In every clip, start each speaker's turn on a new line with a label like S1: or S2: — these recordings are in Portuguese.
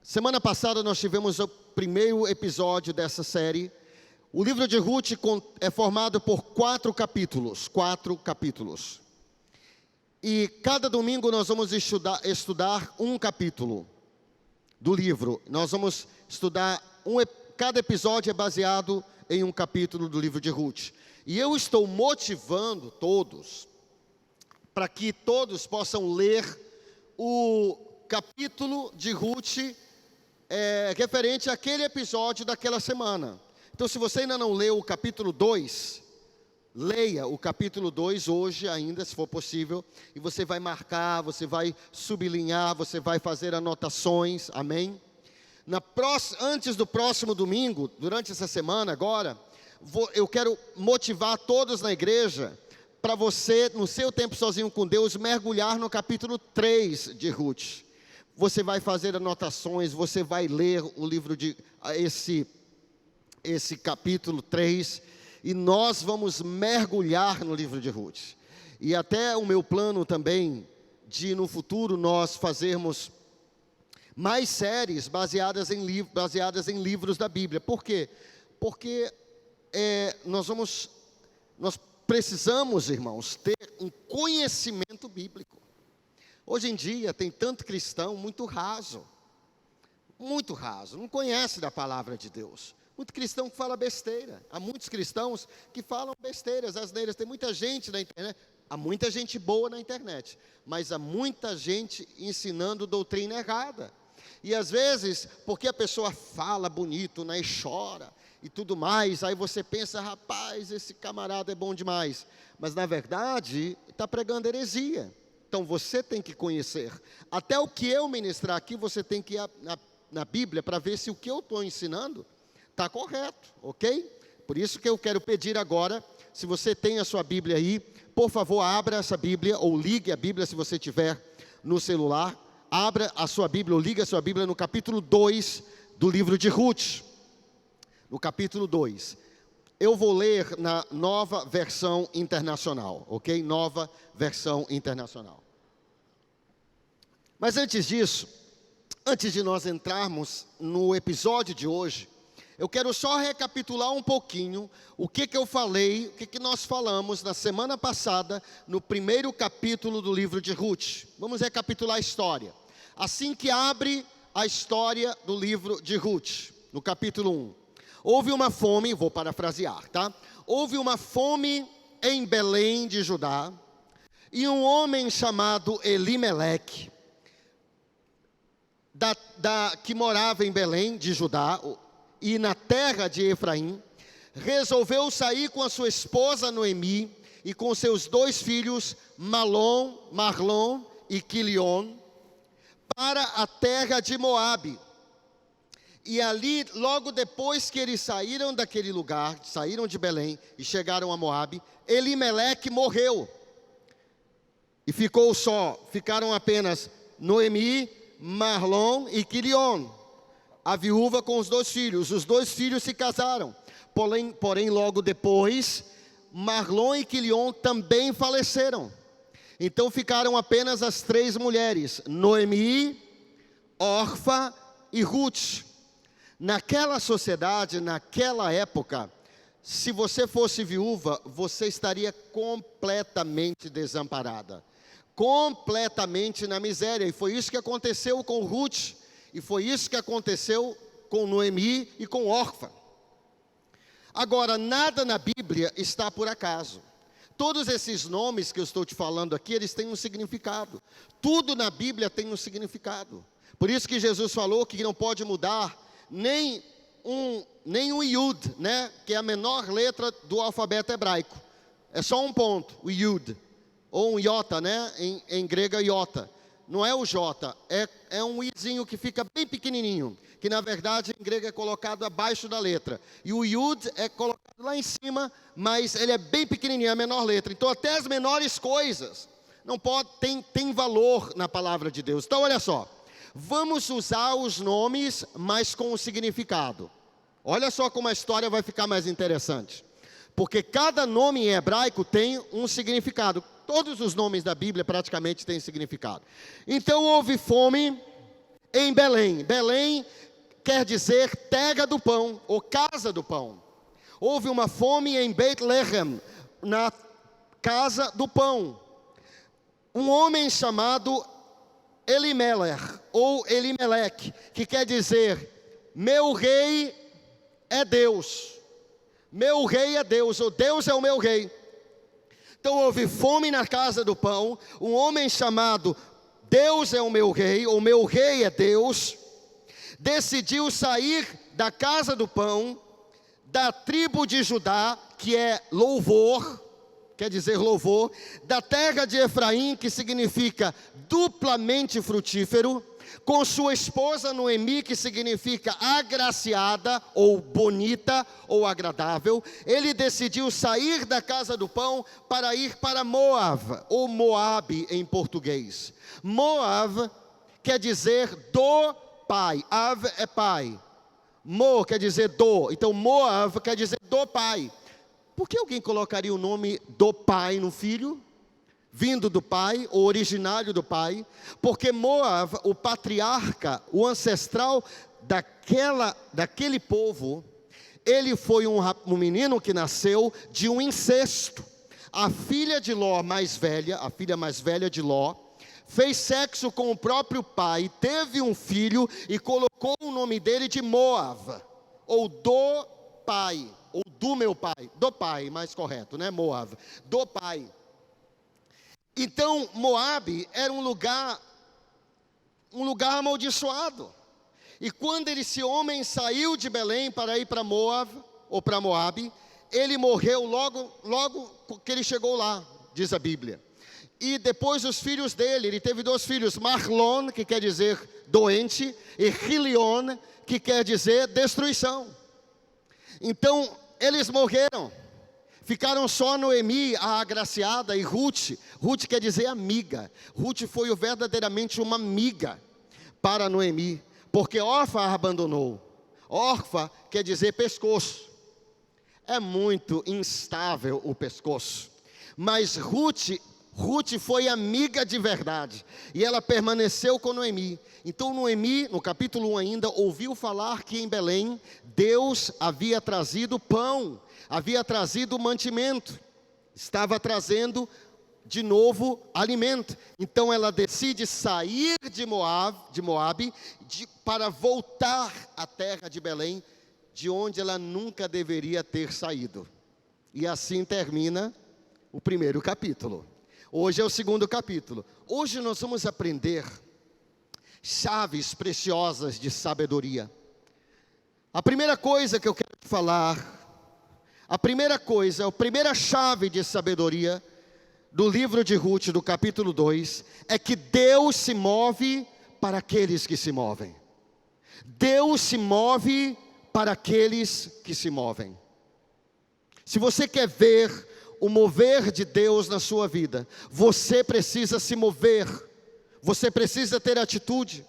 S1: Semana passada nós tivemos o primeiro episódio dessa série. O livro de Ruth é formado por 4 capítulos. 4 capítulos. E cada domingo nós vamos estudar um capítulo do livro. Nós vamos estudar, cada episódio é baseado em um capítulo do livro de Ruth. E eu estou motivando todos, para que todos possam ler o capítulo de Ruth, referente àquele episódio daquela semana. Então, se você ainda não leu o capítulo 2, leia o capítulo 2 hoje ainda, se for possível, e você vai marcar, você vai sublinhar, você vai fazer anotações, amém? Antes do próximo domingo, durante essa semana agora, eu quero motivar todos na igreja, para você, no seu tempo sozinho com Deus, mergulhar no capítulo 3 de Ruth. Você vai fazer anotações, você vai ler o livro de esse capítulo 3, e nós vamos mergulhar no livro de Ruth. E até o meu plano também, de no futuro nós fazermos mais séries baseadas em livros da Bíblia. Por quê? Porque nós precisamos, irmãos, ter um conhecimento bíblico. Hoje em dia tem tanto cristão muito raso, não conhece da palavra de Deus. Muito cristão que fala besteira. Há muitos cristãos que falam besteiras, asneiras. Tem muita gente na internet, há muita gente boa na internet, mas há muita gente ensinando doutrina errada. E às vezes, porque a pessoa fala bonito, né, e chora e tudo mais, aí você pensa, rapaz, esse camarada é bom demais. Mas na verdade, está pregando heresia. Então você tem que conhecer. Até o que eu ministrar aqui, você tem que ir na Bíblia para ver se o que eu estou ensinando está correto, ok? Por isso que eu quero pedir agora, se você tem a sua Bíblia aí, por favor, abra essa Bíblia, ou ligue a Bíblia se você tiver no celular. Abra a sua Bíblia, ou ligue a sua Bíblia no capítulo 2 do livro de Ruth. No capítulo 2. Eu vou ler na Nova Versão Internacional, ok? Nova Versão Internacional. Mas antes disso, antes de nós entrarmos no episódio de hoje, eu quero só recapitular um pouquinho o que eu falei, o que nós falamos na semana passada, no primeiro capítulo do livro de Ruth. Vamos recapitular a história. Assim que abre a história do livro de Ruth, no capítulo 1. Houve uma fome, vou parafrasear, tá? Houve uma fome em Belém de Judá, e um homem chamado Elimeleque, que morava em Belém de Judá, e na terra de Efraim, resolveu sair com a sua esposa Noemi e com seus 2 filhos, Marlon e Quilion, para a terra de Moabe. E ali, logo depois que eles saíram daquele lugar, saíram de Belém e chegaram a Moabe, Elimeleque morreu. E ficaram apenas Noemi, Marlon e Quilion, a viúva com os 2 filhos. Os 2 filhos se casaram, porém logo depois, Marlon e Quilion também faleceram. Então ficaram apenas as 3 mulheres, Noemi, Orfa e Ruth. Naquela sociedade, naquela época, se você fosse viúva, você estaria completamente desamparada, completamente na miséria. E foi isso que aconteceu com Ruth, e foi isso que aconteceu com Noemi e com Orfa. Agora, nada na Bíblia está por acaso. Todos esses nomes que eu estou te falando aqui, eles têm um significado. Tudo na Bíblia tem um significado. Por isso que Jesus falou que não pode mudar nem um Yud, né? Que é a menor letra do alfabeto hebraico. É só um ponto, o Yud. Ou um Iota, né? Em grego, Iota. Não é o J, é um izinho que fica bem pequenininho, que na verdade em grego é colocado abaixo da letra. E o Yud é colocado lá em cima, mas ele é bem pequenininho, é a menor letra. Então até as menores coisas tem valor na palavra de Deus. Então olha só, vamos usar os nomes, mas com o significado. Olha só como a história vai ficar mais interessante. Porque cada nome em hebraico tem um significado. Todos os nomes da Bíblia praticamente têm significado. Então houve fome em Belém. Belém quer dizer terra do pão, ou casa do pão. Houve uma fome em Beit-Lehem, na casa do pão. Um homem chamado Elimelech, ou Elimelec, que quer dizer, meu rei é Deus. Meu rei é Deus, ou Deus é o meu rei. Então houve fome na casa do pão. Um homem chamado Deus é o meu rei, ou meu rei é Deus, decidiu sair da casa do pão, da tribo de Judá, que é louvor, quer dizer louvor, da terra de Efraim, que significa duplamente frutífero, com sua esposa Noemi, que significa agraciada, ou bonita, ou agradável. Ele decidiu sair da casa do pão para ir para Moab, ou Moabe em português. Moab quer dizer do pai, Av é pai, Mo quer dizer do, então Moab quer dizer do pai. Por que alguém colocaria o nome do pai no filho? Vindo do pai, ou originário do pai? Porque Moab, o patriarca, o ancestral daquele povo, ele foi um menino que nasceu de um incesto. A filha de Ló mais velha, a filha mais velha de Ló, fez sexo com o próprio pai, teve um filho e colocou o nome dele de Moab, ou do pai, ou do meu pai, do pai, mais correto, né? Moab, do pai. Então Moabe era um lugar amaldiçoado. E quando esse homem saiu de Belém para ir para Moab, ou para Moabe, ele morreu logo que ele chegou lá, diz a Bíblia. E depois os filhos dele, ele teve 2 filhos, Mahlon, que quer dizer doente, e Chilion, que quer dizer destruição. Então, eles morreram. Ficaram só Noemi, a agraciada, e Ruth. Ruth quer dizer amiga. Ruth foi verdadeiramente uma amiga para Noemi, porque Orfa a abandonou. Orfa quer dizer pescoço. É muito instável o pescoço. Mas Ruth foi amiga de verdade, e ela permaneceu com Noemi. Então Noemi, no capítulo 1 ainda, ouviu falar que em Belém, Deus havia trazido pão, havia trazido mantimento, estava trazendo de novo alimento. Então ela decide sair de Moabe, para voltar à terra de Belém, de onde ela nunca deveria ter saído. E assim termina o primeiro capítulo. Hoje é o segundo capítulo. Hoje nós vamos aprender chaves preciosas de sabedoria. A primeira coisa que eu quero falar, a primeira chave de sabedoria do livro de Ruth, do capítulo 2, é que Deus se move para aqueles que se movem. Deus se move para aqueles que se movem. Se você quer ver o mover de Deus na sua vida, você precisa se mover, você precisa ter atitude.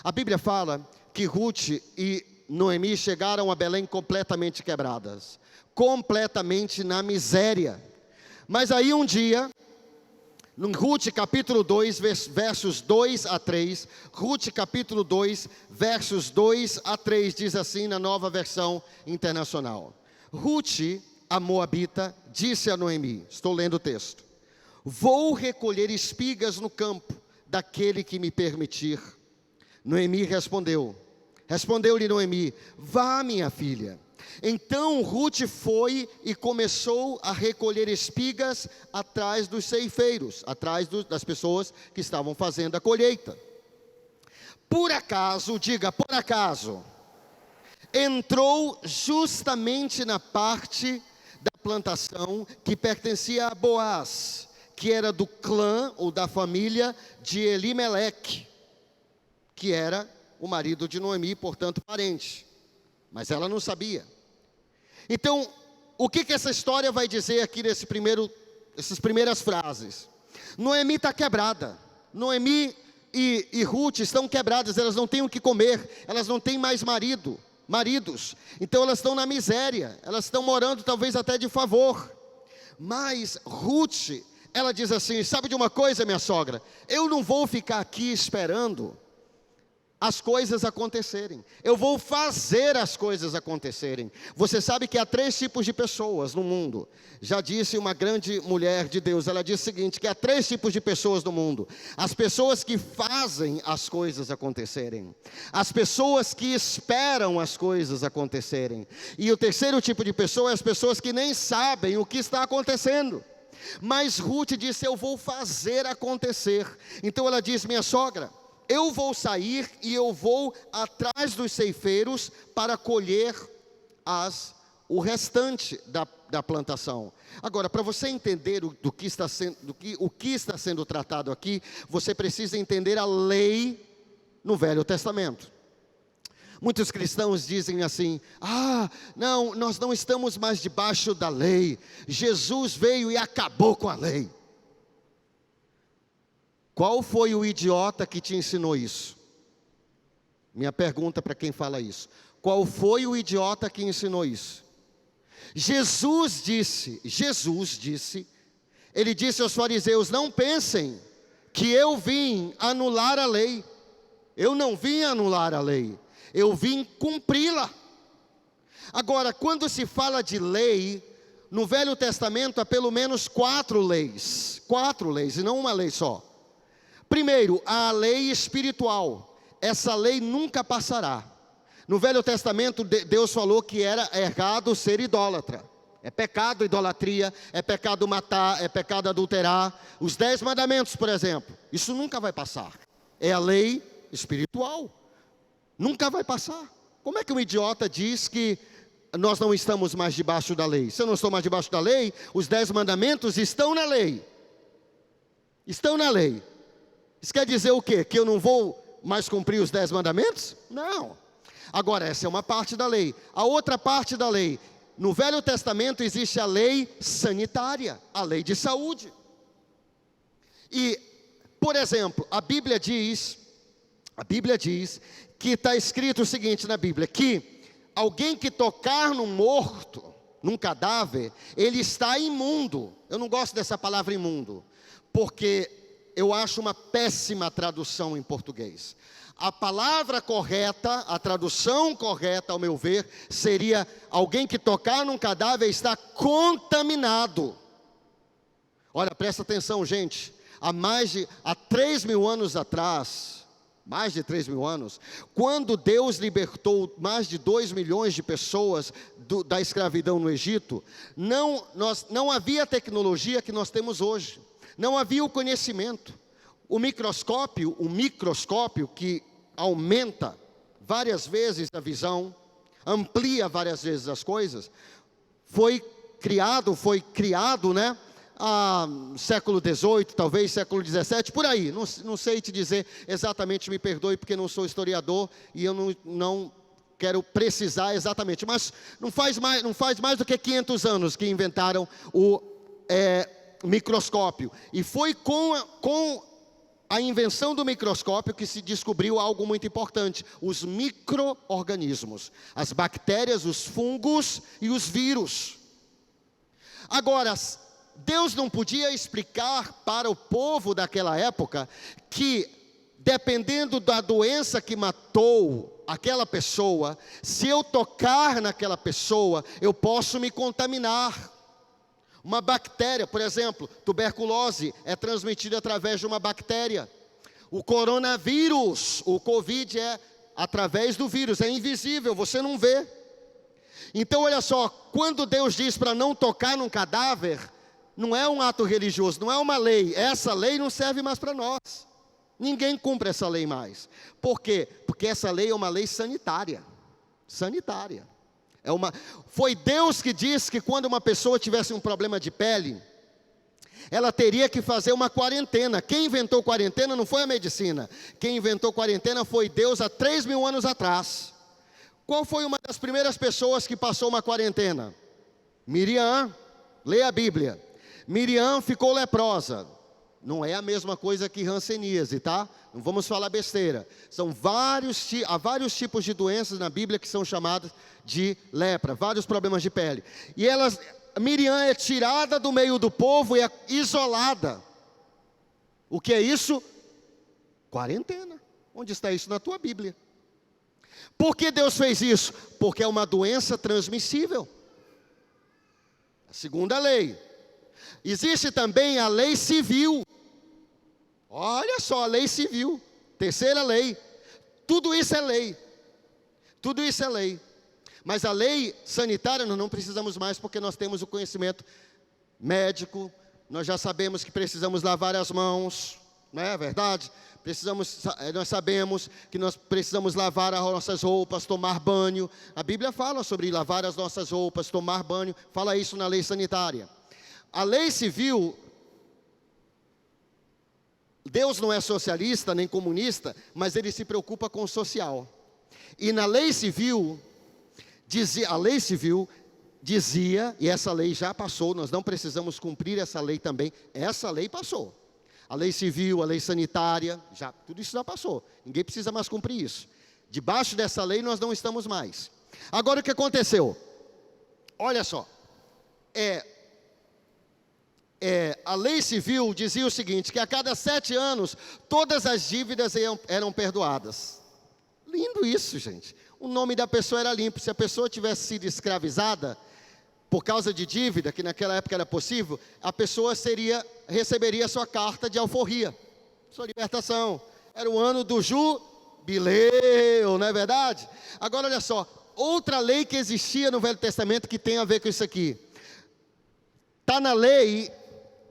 S1: A Bíblia fala que Ruth e Noemi chegaram a Belém completamente quebradas, completamente na miséria. Mas aí um dia, no Ruth capítulo 2, versos 2 a 3, Ruth capítulo 2, versos 2 a 3, diz assim na Nova Versão Internacional: Ruth, a moabita, disse a Noemi, estou lendo o texto: vou recolher espigas no campo daquele que me permitir. Noemi respondeu-lhe Noemi: vá, minha filha. Então Ruth foi e começou a recolher espigas atrás dos ceifeiros, atrás das pessoas que estavam fazendo a colheita. Por acaso, diga, por acaso, entrou justamente na parte da plantação que pertencia a Boaz, que era do clã ou da família de Elimeleque, que era o marido de Noemi, portanto parente, mas ela não sabia. Então, o que essa história vai dizer aqui essas primeiras frases? Noemi está quebrada. Noemi e Ruth estão quebradas, elas não têm o que comer, elas não têm mais maridos, então elas estão na miséria, elas estão morando talvez até de favor. Mas Ruth, ela diz assim: sabe de uma coisa, minha sogra, eu não vou ficar aqui esperando as coisas acontecerem. Eu vou fazer as coisas acontecerem. Você sabe que há 3 tipos de pessoas no mundo. Já disse uma grande mulher de Deus, ela disse o seguinte, que há 3 tipos de pessoas no mundo. As pessoas que fazem as coisas acontecerem. As pessoas que esperam as coisas acontecerem. E o terceiro tipo de pessoa é as pessoas que nem sabem o que está acontecendo. Mas Ruth disse, eu vou fazer acontecer. Então ela diz, minha sogra, eu vou sair e eu vou atrás dos ceifeiros para colher o restante da plantação. Agora, para você entender o que está sendo tratado aqui, você precisa entender a lei no Velho Testamento. Muitos cristãos dizem assim, não, nós não estamos mais debaixo da lei. Jesus veio e acabou com a lei. Qual foi o idiota que te ensinou isso? Minha pergunta para quem fala isso. Qual foi o idiota que ensinou isso? Jesus disse, ele disse aos fariseus, não pensem que eu vim anular a lei. Eu não vim anular a lei, eu vim cumpri-la. Agora, quando se fala de lei, no Velho Testamento há pelo menos 4 leis, e não uma lei só. Primeiro, a lei espiritual, essa lei nunca passará. No Velho Testamento, Deus falou que era errado ser idólatra. É pecado idolatria, é pecado matar, é pecado adulterar. Os 10 mandamentos, por exemplo, isso nunca vai passar. É a lei espiritual, nunca vai passar. Como é que um idiota diz que nós não estamos mais debaixo da lei? Se eu não estou mais debaixo da lei, os 10 mandamentos estão na lei. Estão na lei. Isso quer dizer o quê? Que eu não vou mais cumprir os 10 mandamentos? Não. Agora, essa é uma parte da lei. A outra parte da lei, no Velho Testamento existe a lei sanitária, a lei de saúde. E, por exemplo, a Bíblia diz que está escrito o seguinte na Bíblia, que alguém que tocar num morto, num cadáver, ele está imundo. Eu não gosto dessa palavra imundo, porque eu acho uma péssima tradução em português. A palavra correta, a tradução correta, ao meu ver, seria alguém que tocar num cadáver está contaminado. Olha, presta atenção, gente. Há 3.000 anos atrás, mais de 3.000 anos, quando Deus libertou mais de 2 milhões de pessoas da escravidão no Egito, não havia a tecnologia que nós temos hoje. Não havia o conhecimento. O microscópio que aumenta várias vezes a visão, amplia várias vezes as coisas, foi criado, né? Século XVIII, talvez século XVII, por aí, não sei te dizer exatamente, me perdoe porque não sou historiador e eu não quero precisar exatamente, mas não faz mais do que 500 anos que inventaram o microscópio, e foi com a invenção do microscópio que se descobriu algo muito importante, os micro-organismos, as bactérias, os fungos e os vírus. Agora, Deus não podia explicar para o povo daquela época que, dependendo da doença que matou aquela pessoa, se eu tocar naquela pessoa, eu posso me contaminar. Uma bactéria, por exemplo, tuberculose é transmitida através de uma bactéria. O coronavírus, o Covid é através do vírus, é invisível, você não vê. Então olha só, quando Deus diz para não tocar num cadáver, não é um ato religioso, não é uma lei. Essa lei não serve mais para nós. Ninguém cumpre essa lei mais. Por quê? Porque essa lei é uma lei sanitária. Sanitária. Foi Deus que disse que quando uma pessoa tivesse um problema de pele, ela teria que fazer uma quarentena. Quem inventou quarentena não foi a medicina. Quem inventou quarentena foi Deus há 3.000 anos atrás. Qual foi uma das primeiras pessoas que passou uma quarentena? Miriam. Leia a Bíblia. Miriam ficou leprosa. Não é a mesma coisa que hanseníase, tá? Não vamos falar besteira. Há vários tipos de doenças na Bíblia que são chamadas de lepra, vários problemas de pele. E Miriam é tirada do meio do povo e é isolada. O que é isso? Quarentena. Onde está isso na tua Bíblia? Por que Deus fez isso? Porque é uma doença transmissível. A segunda lei. Existe também a lei civil. Olha só, a lei civil. Terceira lei. Tudo isso é lei. Tudo isso é lei. Mas a lei sanitária nós não precisamos mais, porque nós temos o conhecimento médico. Nós já sabemos que precisamos lavar as mãos, não é verdade? Nós sabemos que nós precisamos lavar as nossas roupas, tomar banho. A Bíblia fala sobre lavar as nossas roupas, tomar banho. Fala isso na lei sanitária. A lei civil, Deus não é socialista nem comunista, mas Ele se preocupa com o social. E na lei civil, a lei civil dizia, e essa lei já passou, nós não precisamos cumprir essa lei também. Essa lei passou. A lei civil, a lei sanitária, tudo isso já passou. Ninguém precisa mais cumprir isso. Debaixo dessa lei nós não estamos mais. Agora o que aconteceu? Olha só. A lei civil dizia o seguinte, que a cada 7 anos, todas as dívidas eram perdoadas. Lindo isso, gente. O nome da pessoa era limpo. Se a pessoa tivesse sido escravizada por causa de dívida, que naquela época era possível, a pessoa receberia sua carta de alforria, sua libertação. Era o ano do jubileu, não é verdade? Agora olha só, outra lei que existia no Velho Testamento que tem a ver com isso aqui. Está na lei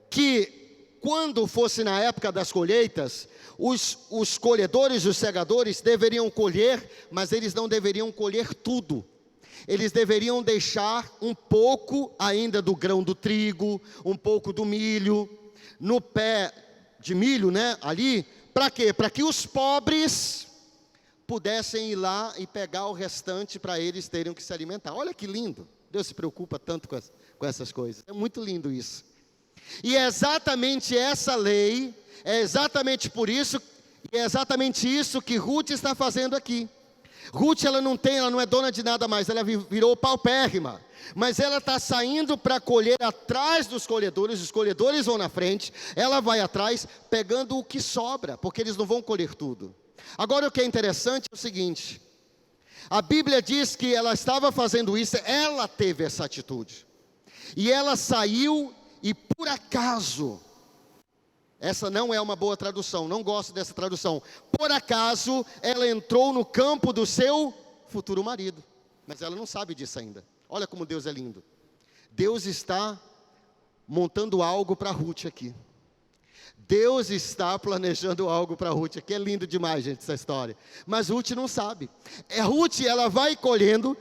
S1: que quando fosse na época das colheitas, os colhedores, os segadores deveriam colher, mas eles não deveriam colher tudo. Eles deveriam deixar um pouco ainda do grão do trigo, um pouco do milho, no pé de milho, né, ali, para quê? Para que os pobres pudessem ir lá e pegar o restante para eles terem que se alimentar. Olha que lindo, Deus se preocupa tanto com essas coisas, é muito lindo isso. E é exatamente essa lei, é exatamente por isso, e é exatamente isso que Ruth está fazendo aqui. Ruth, ela não é dona de nada mais, ela virou paupérrima, mas ela está saindo para colher atrás dos colhedores, os colhedores vão na frente, ela vai atrás, pegando o que sobra, porque eles não vão colher tudo. Agora o que é interessante é o seguinte, a Bíblia diz que ela estava fazendo isso, ela teve essa atitude, e ela saiu e por acaso, essa não é uma boa tradução, não gosto dessa tradução. Por acaso, ela entrou no campo do seu futuro marido. Mas ela não sabe disso ainda. Olha como Deus é lindo. Deus está montando algo para Ruth aqui. Deus está planejando algo para Ruth aqui. É lindo demais, gente, essa história. Mas Ruth não sabe. Ruth, ela vai colhendo.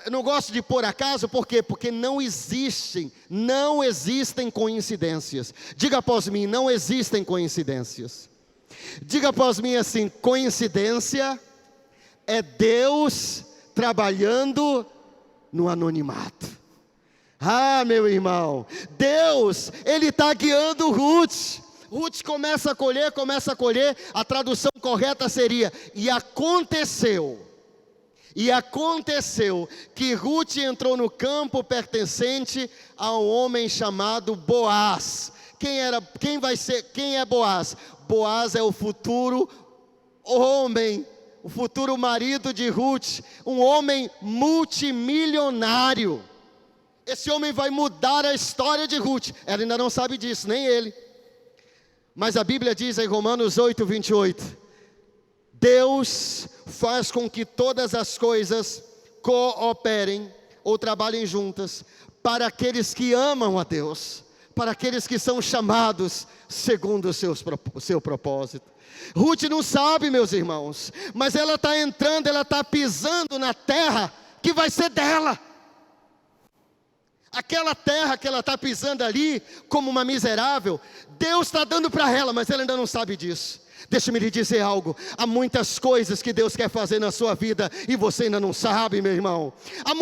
S1: Eu não gosto de por acaso, por quê? Porque não existem coincidências. Diga após mim, não existem coincidências. Diga após mim assim, coincidência é Deus trabalhando no anonimato. Ah, meu irmão, Deus, Ele está guiando Ruth. Ruth começa a colher, a tradução correta seria, e aconteceu que Ruth entrou no campo pertencente a um homem chamado Boaz. Quem é Boaz? Boaz é o futuro homem, o futuro marido de Ruth, um homem multimilionário. Esse homem vai mudar a história de Ruth, ela ainda não sabe disso, nem ele. Mas a Bíblia diz em Romanos 8, 28, Deus faz com que todas as coisas cooperem ou trabalhem juntas para aqueles que amam a Deus, para aqueles que são chamados segundo o seu propósito. Ruth não sabe, meus irmãos, mas ela está entrando, ela está pisando na terra que vai ser dela. Aquela terra que ela está pisando ali, como uma miserável, Deus está dando para ela, mas ela ainda não sabe disso. Deixa-me lhe dizer algo, há muitas coisas que Deus quer fazer na sua vida, e você ainda não sabe, meu irmão. Há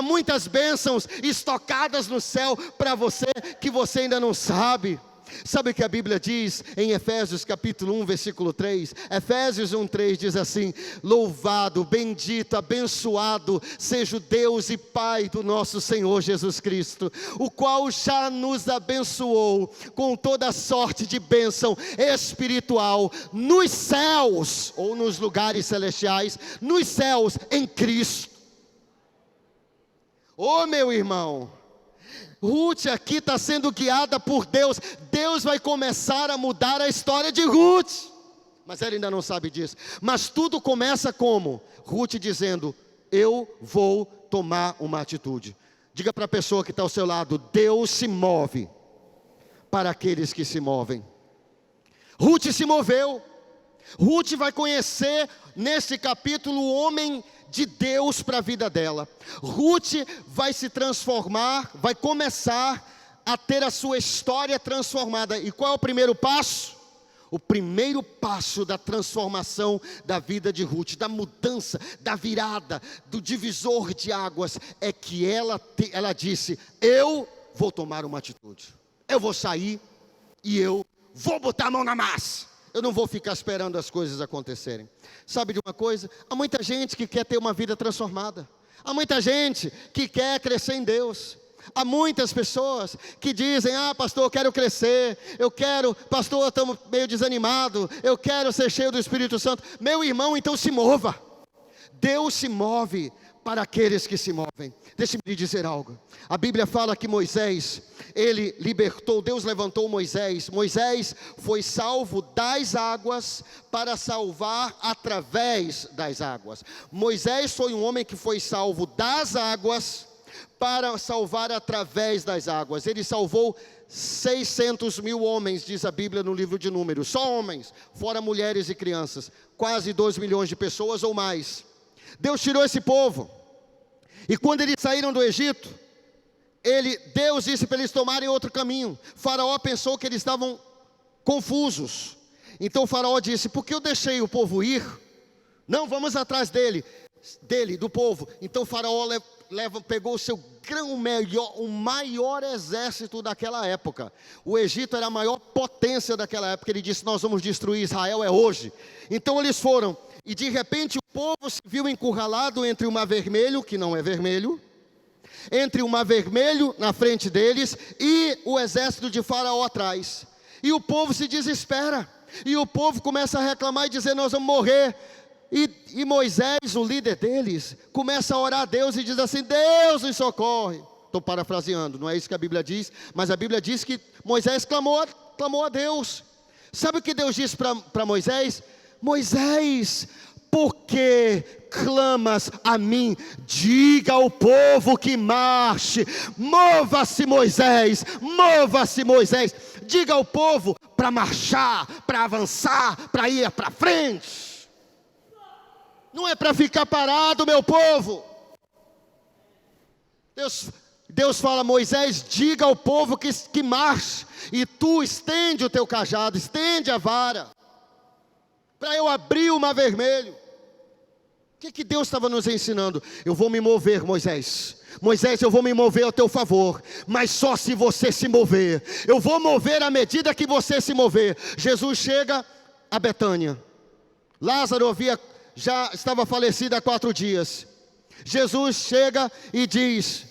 S1: muitas bênçãos estocadas no céu para você, que você ainda não sabe. Sabe o que a Bíblia diz em Efésios capítulo 1, versículo 3? Efésios 1:3 diz assim: louvado, bendito, abençoado seja o Deus e Pai do nosso Senhor Jesus Cristo, o qual já nos abençoou com toda sorte de bênção espiritual nos céus, ou nos lugares celestiais, nos céus em Cristo. Ô meu irmão, Ruth aqui está sendo guiada por Deus. Deus vai começar a mudar a história de Ruth, mas ela ainda não sabe disso. Mas tudo começa como? Ruth dizendo: eu vou tomar uma atitude. Diga para a pessoa que está ao seu lado: Deus se move para aqueles que se movem. Ruth se moveu. Ruth vai conhecer nesse capítulo o homem de Deus para a vida dela. Ruth vai se transformar, vai começar a ter a sua história transformada. E qual é o primeiro passo? O primeiro passo da transformação da vida de Ruth, da mudança, da virada, do divisor de águas, é que ela disse: eu vou tomar uma atitude, eu vou sair e eu vou botar a mão na massa. Eu não vou ficar esperando as coisas acontecerem. Sabe de uma coisa? Há muita gente que quer ter uma vida transformada. Há muita gente que quer crescer em Deus. Há muitas pessoas que dizem: ah, pastor, eu quero crescer. Eu quero, pastor, eu estou meio desanimado. Eu quero ser cheio do Espírito Santo. Meu irmão, então se mova. Deus se move para aqueles que se movem. Deixe-me lhe dizer algo. A Bíblia fala que Moisés, ele libertou, Deus levantou Moisés. Moisés foi salvo das águas para salvar através das águas. Moisés foi um homem que foi salvo das águas para salvar através das águas. Ele salvou 600 mil homens, diz a Bíblia no livro de Números. Só homens, fora mulheres e crianças. Quase 2 milhões de pessoas ou mais. Deus tirou esse povo. E quando eles saíram do Egito, Deus disse para eles tomarem outro caminho. Faraó pensou que eles estavam confusos. Então o faraó disse: por que eu deixei o povo ir? Não, vamos atrás do povo. Então o faraó pegou o seu o maior exército daquela época. O Egito era a maior potência daquela época. Ele disse: nós vamos destruir Israel, é hoje. Então eles foram. E de repente o povo se viu encurralado entre o mar vermelho, que não é vermelho, entre o mar vermelho na frente deles e o exército de Faraó atrás. E o povo se desespera. E o povo começa a reclamar e dizer: nós vamos morrer. E Moisés, o líder deles, começa a orar a Deus e diz assim: Deus nos socorre. Estou parafraseando, não é isso que a Bíblia diz, mas a Bíblia diz que Moisés clamou a Deus. Sabe o que Deus disse para Moisés? Moisés, por que clamas a mim? Diga ao povo que marche. Mova-se Moisés, mova-se Moisés. Diga ao povo para marchar, para avançar, para ir para frente. Não é para ficar parado, meu povo. Deus fala: Moisés, diga ao povo que marche. E tu estende o teu cajado, estende a vara, para eu abrir o mar vermelho. O que Deus estava nos ensinando? Eu vou me mover, Moisés. Moisés, eu vou me mover ao teu favor, mas só se você se mover. Eu vou mover à medida que você se mover. Jesus chega a Betânia. Lázaro já estava falecido há 4 dias. Jesus chega e diz,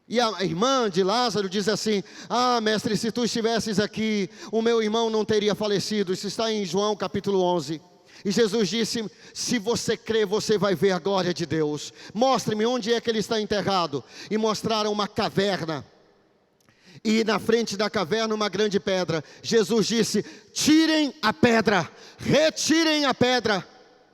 S1: e a irmã de Lázaro diz assim: ah, mestre, se tu estivesses aqui, o meu irmão não teria falecido. Isso está em João capítulo 11. E Jesus disse: se você crê, você vai ver a glória de Deus. Mostre-me onde é que ele está enterrado. E mostraram uma caverna. E na frente da caverna uma grande pedra. Jesus disse: tirem a pedra, retirem a pedra.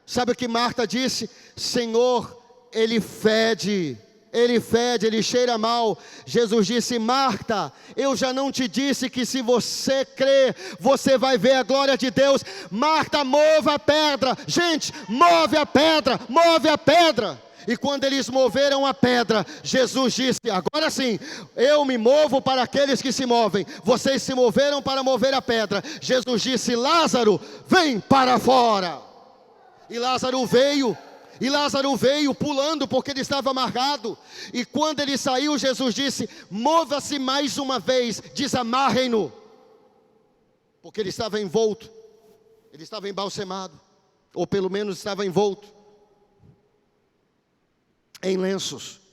S1: Sabe o que Marta disse? Senhor, ele fede, ele cheira mal. Jesus disse: Marta, eu já não te disse que se você crer, você vai ver a glória de Deus? Marta, mova a pedra. Gente, move a pedra, move a pedra. E quando eles moveram a pedra, Jesus disse: agora sim, eu me movo para aqueles que se movem. Vocês se moveram para mover a pedra. Jesus disse: Lázaro, vem para fora. E Lázaro veio pulando, porque ele estava amarrado. E quando ele saiu, Jesus disse: mova-se mais uma vez, desamarrem-no. porque ele estava envolto, ele estava embalsamado, ou pelo menos estava envolto em lenços.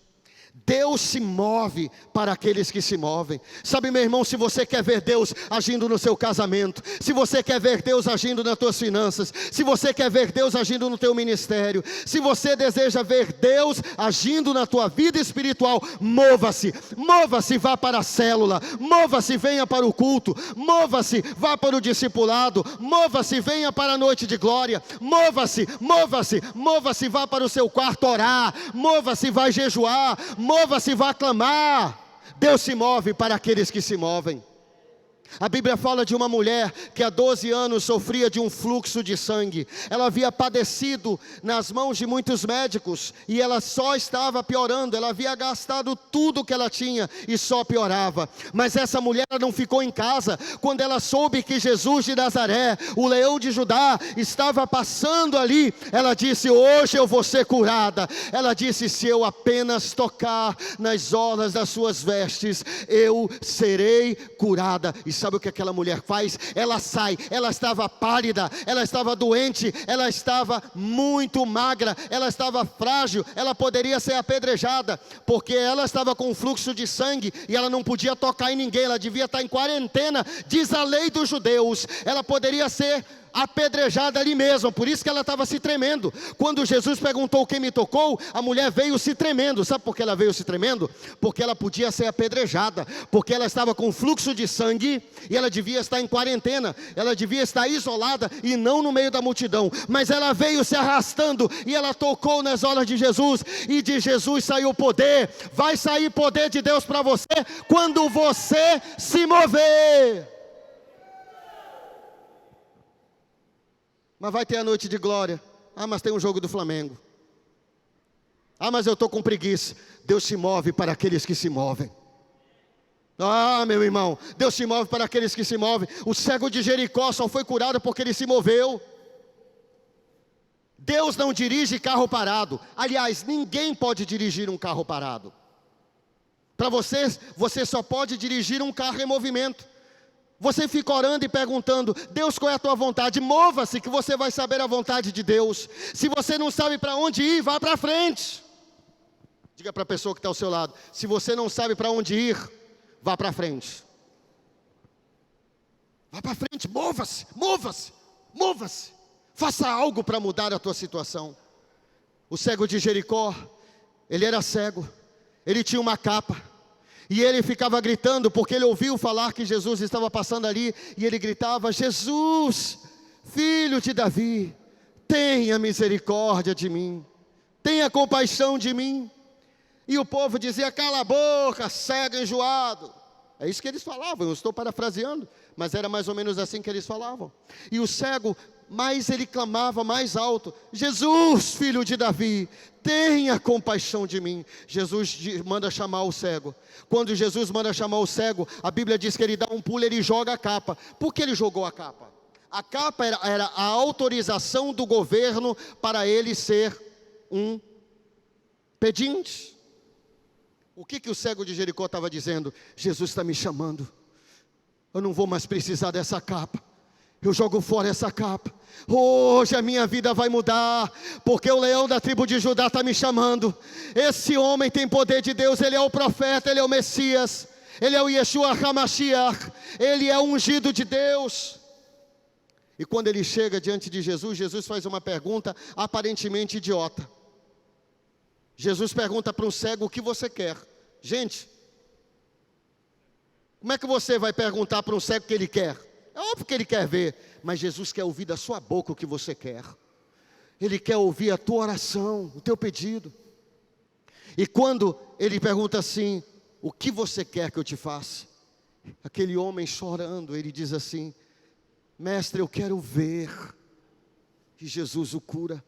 S1: Deus se move para aqueles que se movem. Sabe, meu irmão, se você quer ver Deus agindo no seu casamento, se você quer ver Deus agindo nas tuas finanças, se você quer ver Deus agindo no teu ministério, se você deseja ver Deus agindo na tua vida espiritual, mova-se, mova-se, vá para a célula, mova-se, venha para o culto, mova-se, vá para o discipulado, mova-se, venha para a noite de glória, mova-se, mova-se, mova-se, vá para o seu quarto orar, mova-se, vai jejuar, mova-se, vá clamar. Deus se move para aqueles que se movem. A Bíblia fala de uma mulher que há 12 anos sofria de um fluxo de sangue. Ela havia padecido nas mãos de muitos médicos e ela só estava piorando. Ela havia gastado tudo que ela tinha e só piorava. Mas essa mulher não ficou em casa. Quando ela soube que Jesus de Nazaré, o leão de Judá, estava passando ali, ela disse: hoje eu vou ser curada. Ela disse: se eu apenas tocar nas orlas das suas vestes, eu serei curada. E sabe o que aquela mulher faz? Ela sai, ela estava pálida, ela estava doente, ela estava muito magra, ela estava frágil, ela poderia ser apedrejada, porque ela estava com um fluxo de sangue, e ela não podia tocar em ninguém, ela devia estar em quarentena, diz a lei dos judeus, ela poderia ser apedrejada ali mesmo, por isso que ela estava se tremendo. Quando Jesus perguntou quem me tocou, a mulher veio se tremendo. Sabe por que ela veio se tremendo? Porque ela podia ser apedrejada, porque ela estava com fluxo de sangue, e ela devia estar em quarentena, ela devia estar isolada, e não no meio da multidão, mas ela veio se arrastando, e ela tocou nas orlas de Jesus, e de Jesus saiu poder. Vai sair poder de Deus para você, quando você se mover. Mas vai ter a noite de glória. Ah, mas tem um jogo do Flamengo. Ah, mas eu estou com preguiça. Deus se move para aqueles que se movem. Ah, meu irmão, Deus se move para aqueles que se movem. O cego de Jericó só foi curado porque ele se moveu. Deus não dirige carro parado. Aliás, ninguém pode dirigir um carro parado. Para você só pode dirigir um carro em movimento. Você fica orando e perguntando: Deus, qual é a tua vontade? Mova-se que você vai saber a vontade de Deus. Se você não sabe para onde ir, vá para frente. Diga para a pessoa que está ao seu lado: se você não sabe para onde ir, vá para frente. Vá para frente, mova-se, mova-se, mova-se. Faça algo para mudar a tua situação. O cego de Jericó, ele era cego, ele tinha uma capa. E ele ficava gritando, porque ele ouviu falar que Jesus estava passando ali, e ele gritava: Jesus, filho de Davi, tenha misericórdia de mim, tenha compaixão de mim. E o povo dizia: cala a boca, cego enjoado. É isso que eles falavam, eu estou parafraseando, mas era mais ou menos assim que eles falavam. E o cego, mais ele clamava mais alto: Jesus, filho de Davi, tenha compaixão de mim. Jesus manda chamar o cego. Quando Jesus manda chamar o cego, a Bíblia diz que ele dá um pulo, ele joga a capa. Por que ele jogou a capa? A capa era a autorização do governo para ele ser um pedinte. O que o cego de Jericó estava dizendo? Jesus está me chamando, eu não vou mais precisar dessa capa. Eu jogo fora essa capa. Hoje a minha vida vai mudar, porque o leão da tribo de Judá está me chamando. Esse homem tem poder de Deus, ele é o profeta, ele é o Messias, ele é o Yeshua HaMashiach, ele é o ungido de Deus. E quando ele chega diante de Jesus, Jesus faz uma pergunta aparentemente idiota. Jesus pergunta para um cego: o que você quer? Gente, como é que você vai perguntar para um cego o que ele quer? É óbvio que ele quer ver, mas Jesus quer ouvir da sua boca o que você quer. Ele quer ouvir a tua oração, o teu pedido. E quando ele pergunta assim: o que você quer que eu te faça? Aquele homem chorando, ele diz assim: mestre, eu quero ver. E Jesus o cura.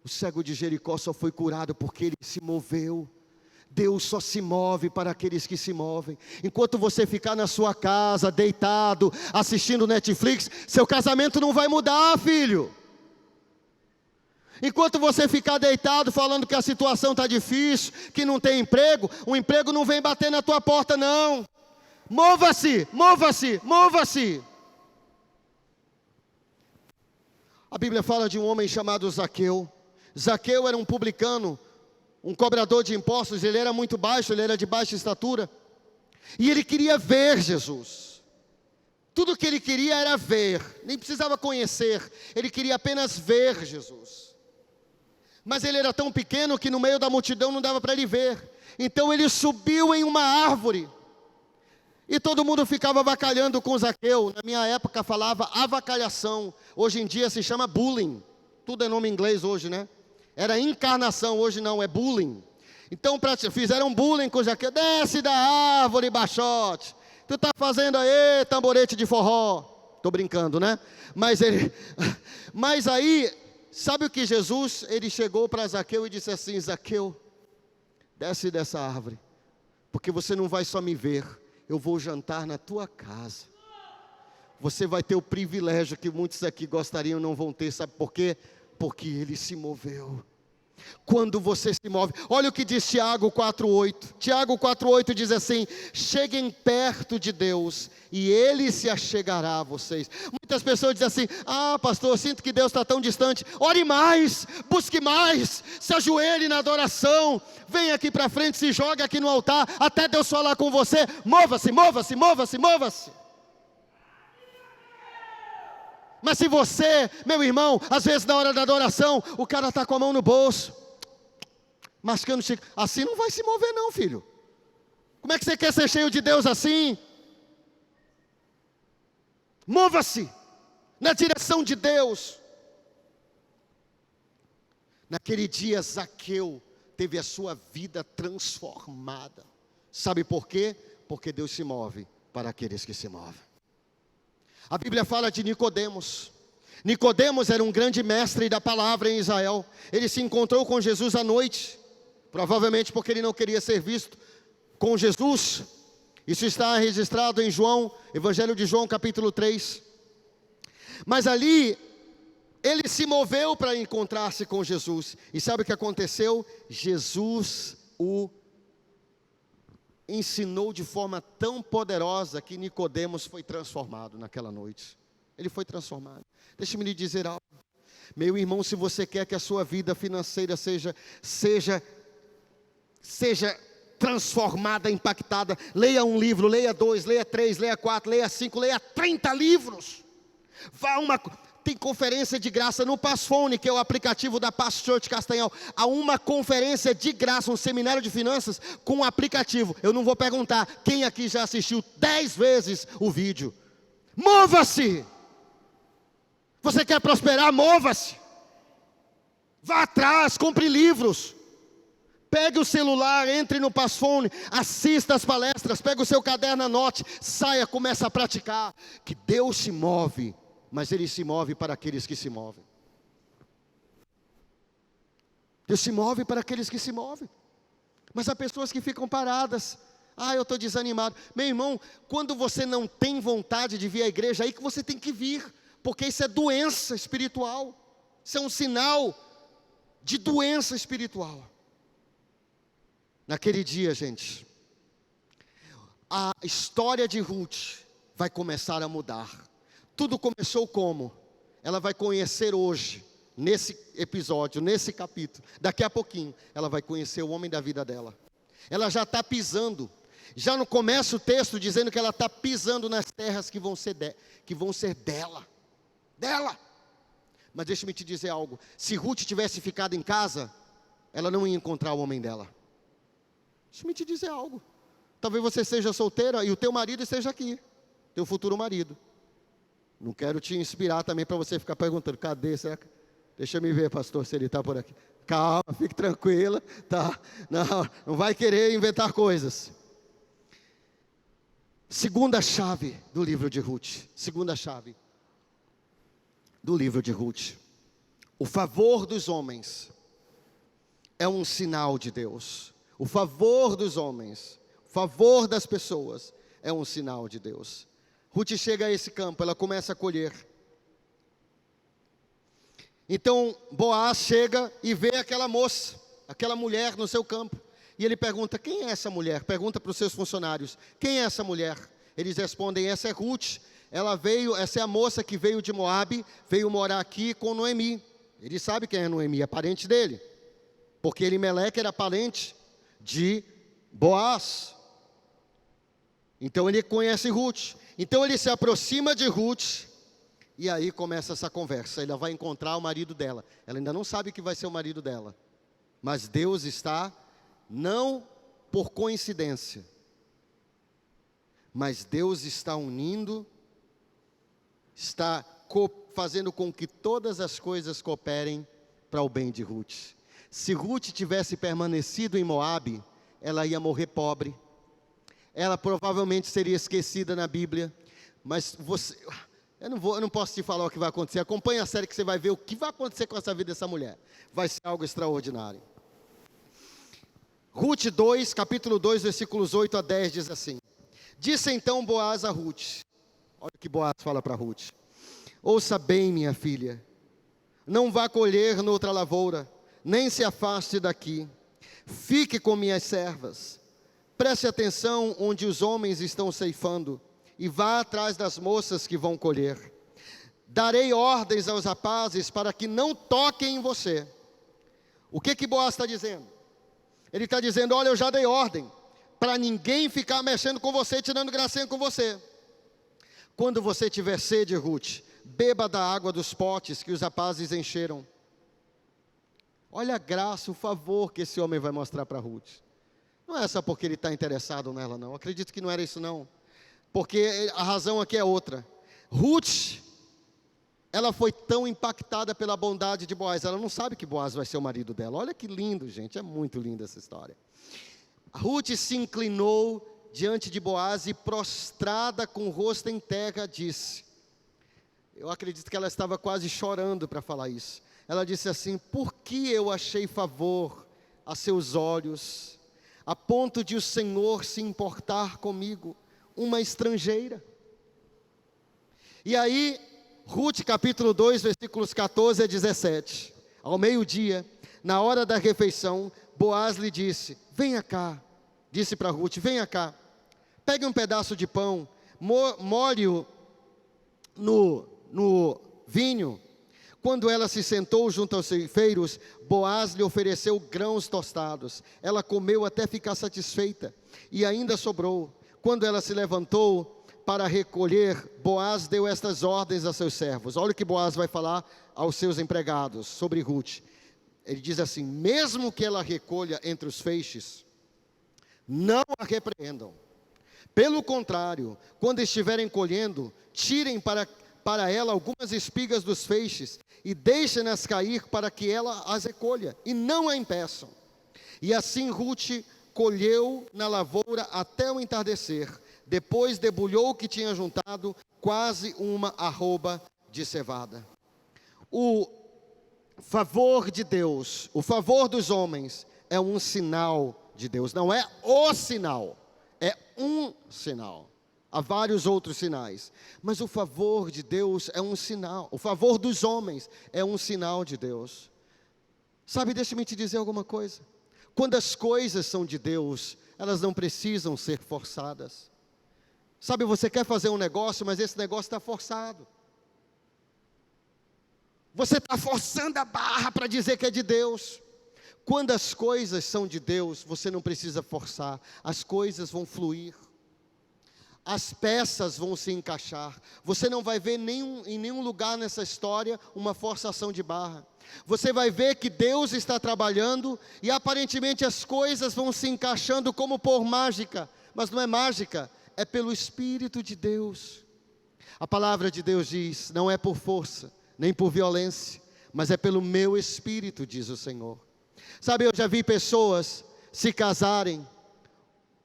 S1: O cego de Jericó só foi curado porque ele se moveu. Deus só se move para aqueles que se movem. Enquanto você ficar na sua casa, deitado, assistindo Netflix, seu casamento não vai mudar, filho. Enquanto você ficar deitado falando que a situação está difícil, que não tem emprego, o emprego não vem bater na tua porta não. Mova-se, mova-se, mova-se. Bíblia fala de um homem chamado Zaqueu. Zaqueu era um publicano, um cobrador de impostos. Ele era muito baixo, ele era de baixa estatura. E ele queria ver Jesus. Tudo que ele queria era ver, nem precisava conhecer. Ele queria apenas ver Jesus. Mas ele era tão pequeno que no meio da multidão não dava para ele ver. Então ele subiu em uma árvore. E todo mundo ficava avacalhando com Zaqueu. Na minha época falava avacalhação. Hoje em dia se chama bullying. Tudo é nome em inglês hoje, né? Era encarnação, hoje não, é bullying. Então fizeram bullying com Zaqueu. Desce da árvore, baixote. Tu tá fazendo aí tamborete de forró. Tô brincando, né? Mas aí, sabe o que Jesus, ele chegou para Zaqueu e disse assim: Zaqueu, desce dessa árvore, porque você não vai só me ver, eu vou jantar na tua casa. Você vai ter o privilégio que muitos aqui gostariam, não vão ter, sabe por quê? Porque ele se moveu. Quando você se move, olha o que diz Tiago 4,8. Tiago 4,8 diz assim: cheguem perto de Deus e Ele se achegará a vocês. Muitas pessoas dizem assim: ah, pastor, eu sinto que Deus está tão distante. Ore mais, busque mais, se ajoelhe na adoração, venha aqui para frente, se joga aqui no altar, até Deus falar com você. Mova-se, mova-se, mova-se, mova-se. Mas se você, meu irmão, às vezes na hora da adoração, o cara está com a mão no bolso, mascando chico, assim não vai se mover não, filho. Como é que você quer ser cheio de Deus assim? Mova-se na direção de Deus. Naquele dia, Zaqueu teve a sua vida transformada. Sabe por quê? Porque Deus se move para aqueles que se movem. A Bíblia fala de Nicodemos. Nicodemos era um grande mestre da palavra em Israel. Ele se encontrou com Jesus à noite, provavelmente porque ele não queria ser visto com Jesus. Isso está registrado em João, Evangelho de João, capítulo 3. Mas ali, ele se moveu para encontrar-se com Jesus. E sabe o que aconteceu? Jesus o ensinou de forma tão poderosa que Nicodemos foi transformado naquela noite. Ele foi transformado. Deixa-me lhe dizer algo. Meu irmão, se você quer que a sua vida financeira seja transformada, impactada, leia um livro, leia 2, leia 3, leia 4, leia 5, leia 30 livros. Tem conferência de graça no Passphone, que é o aplicativo da Pass Church Castanhal. Há uma conferência de graça, um seminário de finanças com um aplicativo. Eu não vou perguntar quem aqui já assistiu 10 vezes o vídeo. Mova-se! Você quer prosperar? Mova-se! Vá atrás, compre livros. Pegue o celular, entre no Passphone, assista as palestras, pegue o seu caderno, anote, saia, comece a praticar. Que Deus se move, mas Ele se move para aqueles que se movem. Deus se move para aqueles que se movem. Mas há pessoas que ficam paradas. Ah, eu estou desanimado. Meu irmão, quando você não tem vontade de vir à igreja, aí que você tem que vir. Porque isso é doença espiritual. Isso é um sinal de doença espiritual. Naquele dia, gente, a história de Ruth vai começar a mudar. Tudo começou como? Ela vai conhecer hoje, nesse episódio, nesse capítulo. Daqui a pouquinho, ela vai conhecer o homem da vida dela. Ela já está pisando. Já no começo o texto dizendo que ela está pisando nas terras que vão ser dela. Dela. Mas deixa-me te dizer algo. Se Ruth tivesse ficado em casa, ela não ia encontrar o homem dela. Deixa-me te dizer algo. Talvez você seja solteira e o teu marido esteja aqui. Teu futuro marido. Não quero te inspirar também para você ficar perguntando, cadê? Será que... Deixa eu me ver, pastor, se ele está por aqui. Calma, fique tranquila, tá? Não vai querer inventar coisas. Segunda chave do livro de Ruth. Segunda chave do livro de Ruth. O favor dos homens é um sinal de Deus. O favor dos homens, o favor das pessoas é um sinal de Deus. Ruth chega a esse campo, ela começa a colher. Então Boaz chega e vê aquela moça, aquela mulher no seu campo. E ele pergunta, quem é essa mulher? Pergunta para os seus funcionários, quem é essa mulher? Eles respondem, essa é Ruth. ela veio, essa é a moça que veio de Moabe, veio morar aqui com Noemi. Ele sabe quem é Noemi, é parente dele, porque Elimeleque era parente de Boaz. Então ele conhece Ruth. Então ele se aproxima de Ruth, e aí começa essa conversa. Ela vai encontrar o marido dela. Ela ainda não sabe que vai ser o marido dela, mas Deus está, não por coincidência, mas Deus está unindo, está fazendo com que todas as coisas cooperem para o bem de Ruth. Se Ruth tivesse permanecido em Moabe, ela ia morrer pobre. Ela provavelmente seria esquecida na Bíblia. Mas eu não posso te falar o que vai acontecer. Acompanhe a série que você vai ver o que vai acontecer com essa vida dessa mulher. Vai ser algo extraordinário. Ruth 2, capítulo 2, versículos 8 a 10 diz assim: Disse então Boaz a Ruth. Olha o que Boaz fala para Ruth: Ouça bem, minha filha, não vá colher noutra lavoura, nem se afaste daqui. Fique com minhas servas. Preste atenção onde os homens estão ceifando, e vá atrás das moças que vão colher. Darei ordens aos rapazes para que não toquem em você. O que Boaz está dizendo? Ele está dizendo: olha, eu já dei ordem para ninguém ficar mexendo com você, tirando gracinha com você. Quando você tiver sede, Ruth, beba da água dos potes que os rapazes encheram. Olha a graça, o favor que esse homem vai mostrar para Ruth. Não é só porque ele está interessado nela, não. Acredito que não era isso, não. Porque a razão aqui é outra. Ruth, ela foi tão impactada pela bondade de Boaz. Ela não sabe que Boaz vai ser o marido dela. Olha que lindo, gente. É muito linda essa história. Ruth se inclinou diante de Boaz e, prostrada com o rosto em terra, disse... Eu acredito que ela estava quase chorando para falar isso. Ela disse assim: por que eu achei favor a seus olhos, a ponto de o Senhor se importar comigo, uma estrangeira? E aí, Ruth capítulo 2, versículos 14 a 17. Ao meio-dia, na hora da refeição, Boaz lhe disse: venha cá. Disse para Ruth: venha cá, pegue um pedaço de pão, molhe-o no vinho. Quando ela se sentou junto aos ceifeiros, Boaz lhe ofereceu grãos tostados. Ela comeu até ficar satisfeita, e ainda sobrou. Quando ela se levantou para recolher, Boaz deu estas ordens a seus servos. Olha o que Boaz vai falar aos seus empregados sobre Ruth. Ele diz assim: mesmo que ela recolha entre os feixes, não a repreendam. Pelo contrário, quando estiverem colhendo, tirem para ela algumas espigas dos feixes e deixem-nas cair para que ela as recolha, e não a impeçam. E assim Ruth colheu na lavoura até o entardecer. Depois debulhou o que tinha juntado, quase uma arroba de cevada. O favor de Deus, o favor dos homens, é um sinal de Deus. Não é o sinal, é um sinal. Há vários outros sinais, mas o favor de Deus é um sinal. O favor dos homens é um sinal de Deus. Sabe, deixa-me te dizer alguma coisa. Quando as coisas são de Deus, elas não precisam ser forçadas. Sabe, você quer fazer um negócio, mas esse negócio está forçado. Você está forçando a barra para dizer que é de Deus. Quando as coisas são de Deus, você não precisa forçar. As coisas vão fluir. As peças vão se encaixar. Você não vai ver em nenhum lugar nessa história uma forçação de barra. Você vai ver que Deus está trabalhando e aparentemente as coisas vão se encaixando como por mágica. Mas não é mágica, é pelo Espírito de Deus. A palavra de Deus diz: não é por força, nem por violência, mas é pelo meu Espírito, diz o Senhor. Sabe, eu já vi pessoas se casarem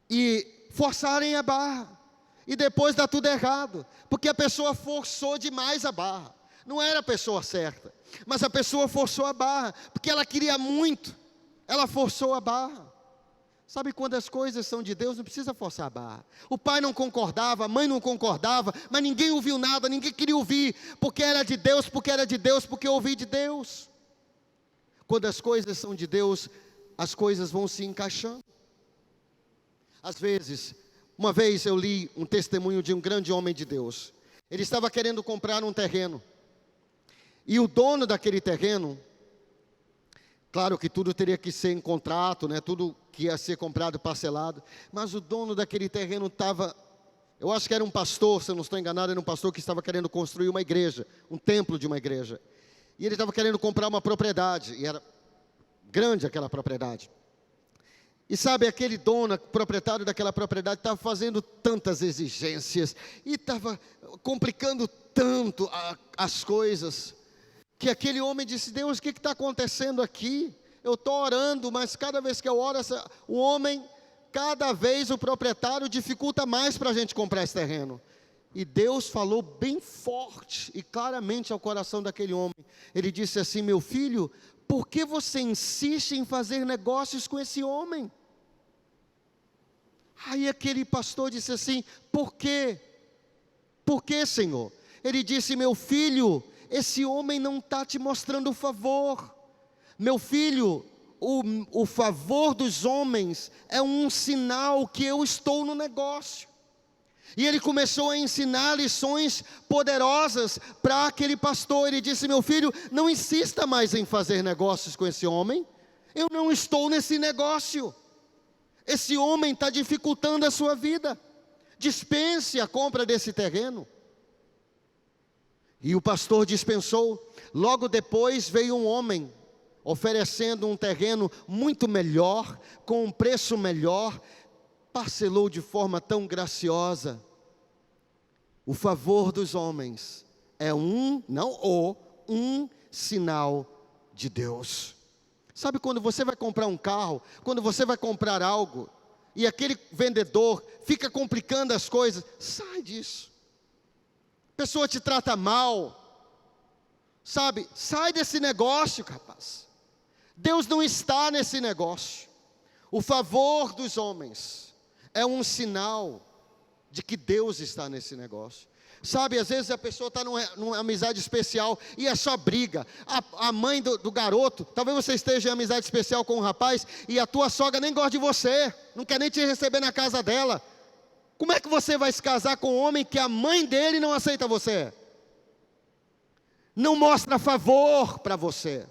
S1: e forçarem a barra. E depois dá tudo errado, porque a pessoa forçou demais a barra. Não era a pessoa certa, mas a pessoa forçou a barra, porque ela queria muito, ela forçou a barra. Sabe, quando as coisas são de Deus, não precisa forçar a barra. O pai não concordava, a mãe não concordava, mas ninguém ouviu nada, ninguém queria ouvir, porque era de Deus, porque era de Deus, porque eu ouvi de Deus. Quando as coisas são de Deus, as coisas vão se encaixando. Às vezes, uma vez eu li um testemunho de um grande homem de Deus. Ele estava querendo comprar um terreno. E o dono daquele terreno, claro que tudo teria que ser em contrato, né? Tudo que ia ser comprado parcelado. Mas o dono daquele terreno estava, eu acho que era um pastor, se eu não estou enganado, era um pastor que estava querendo construir uma igreja, um templo de uma igreja. E ele estava querendo comprar uma propriedade, e era grande aquela propriedade. E sabe, aquele dono, proprietário daquela propriedade, estava fazendo tantas exigências, e estava complicando tanto as coisas, que aquele homem disse: Deus, o que está acontecendo aqui? Eu estou orando, mas cada vez que eu oro, o homem, cada vez o proprietário dificulta mais para a gente comprar esse terreno. E Deus falou bem forte e claramente ao coração daquele homem. Ele disse assim: meu filho, por que você insiste em fazer negócios com esse homem? Aí aquele pastor disse assim: por quê? Por quê, Senhor? Ele disse: meu filho, esse homem não está te mostrando favor. Meu filho, o favor dos homens é um sinal que eu estou no negócio. E ele começou a ensinar lições poderosas para aquele pastor. Ele disse: meu filho, não insista mais em fazer negócios com esse homem. Eu não estou nesse negócio. Esse homem está dificultando a sua vida. Dispense a compra desse terreno. E o pastor dispensou. Logo depois veio um homem oferecendo um terreno muito melhor, com um preço melhor. Parcelou de forma tão graciosa. O favor dos homens é um sinal de Deus. Sabe quando você vai comprar um carro, quando você vai comprar algo, e aquele vendedor fica complicando as coisas, sai disso. A pessoa te trata mal, sabe? Sai desse negócio, rapaz. Deus não está nesse negócio. O favor dos homens é um sinal de que Deus está nesse negócio. Sabe, às vezes a pessoa está numa amizade especial e é só briga. A mãe do garoto, talvez você esteja em amizade especial com um rapaz e a tua sogra nem gosta de você, não quer nem te receber na casa dela. Como é que você vai se casar com um homem que a mãe dele não aceita você? Não mostra favor para você.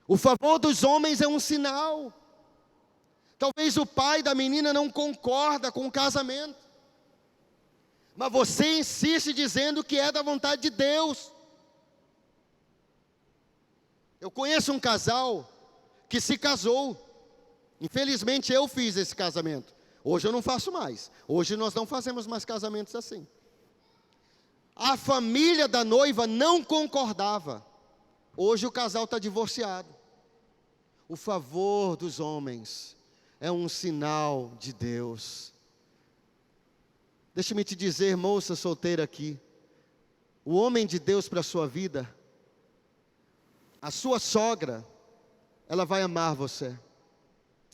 S1: O favor dos homens é um sinal. Talvez o pai da menina não concorda com o casamento. Mas você insiste dizendo que é da vontade de Deus. Eu conheço um casal que se casou. Infelizmente eu fiz esse casamento. Hoje eu não faço mais. Hoje nós não fazemos mais casamentos assim. A família da noiva não concordava. Hoje o casal está divorciado. O favor dos homens é um sinal de Deus. Deixa-me te dizer, moça solteira aqui, o homem de Deus para a sua vida, a sua sogra, ela vai amar você.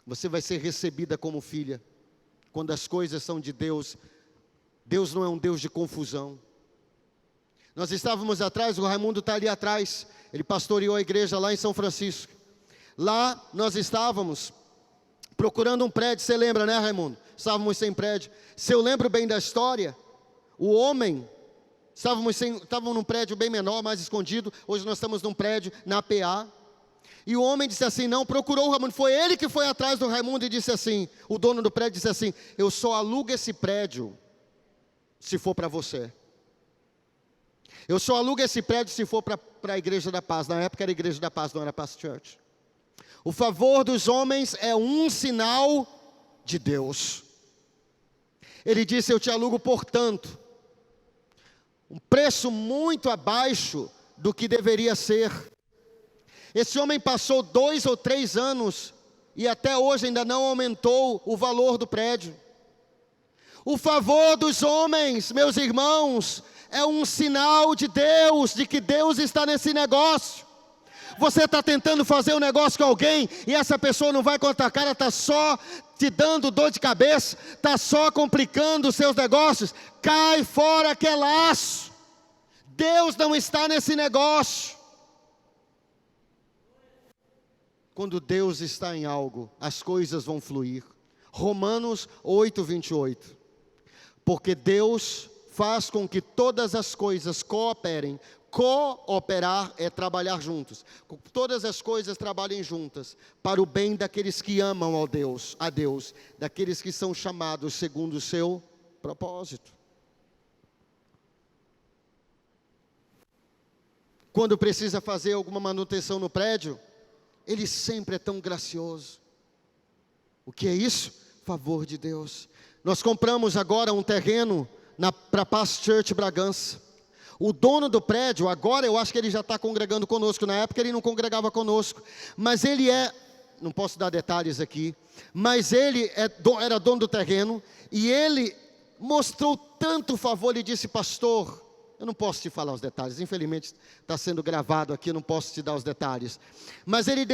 S1: Você vai ser recebida como filha. Quando as coisas são de Deus, Deus não é um Deus de confusão. Nós estávamos atrás, o Raimundo está ali atrás, ele pastoreou a igreja lá em São Francisco. Lá nós estávamos procurando um prédio, você lembra, né, Raimundo? Estávamos sem prédio. Se eu lembro bem da história, o homem, estávamos num prédio bem menor, mais escondido. Hoje nós estamos num prédio na APA. E o homem disse assim, não, procurou o Raimundo. Foi ele que foi atrás do Raimundo e disse assim, o dono do prédio disse assim, eu só alugo esse prédio se for para você. Eu só alugo esse prédio se for para a Igreja da Paz. Na época era a Igreja da Paz, não era Paz Church. O favor dos homens é um sinal de Deus. Ele disse, eu te alugo por tanto, um preço muito abaixo do que deveria ser. Esse homem passou 2 ou 3 anos e até hoje ainda não aumentou o valor do prédio. O favor dos homens, meus irmãos, é um sinal de Deus, de que Deus está nesse negócio. Você está tentando fazer um negócio com alguém e essa pessoa não vai contar a cara, está só te dando dor de cabeça, está só complicando os seus negócios. Cai fora aquele laço. Deus não está nesse negócio. Quando Deus está em algo, as coisas vão fluir. Romanos 8:28. Porque Deus faz com que todas as coisas cooperem. Cooperar é trabalhar juntos. Todas as coisas trabalhem juntas para o bem daqueles que amam a Deus, daqueles que são chamados segundo o seu propósito. Quando precisa fazer alguma manutenção no prédio, Ele sempre é tão gracioso. O que é isso? Favor de Deus. Nós compramos agora um terreno para Paz Church Bragança. O dono do prédio, agora eu acho que ele já está congregando conosco. Na época ele não congregava conosco. Mas ele não posso dar detalhes aqui, mas ele era dono do terreno. E ele mostrou tanto favor, ele disse: pastor, eu não posso te falar os detalhes, infelizmente está sendo gravado aqui, eu não posso te dar os detalhes. Mas ele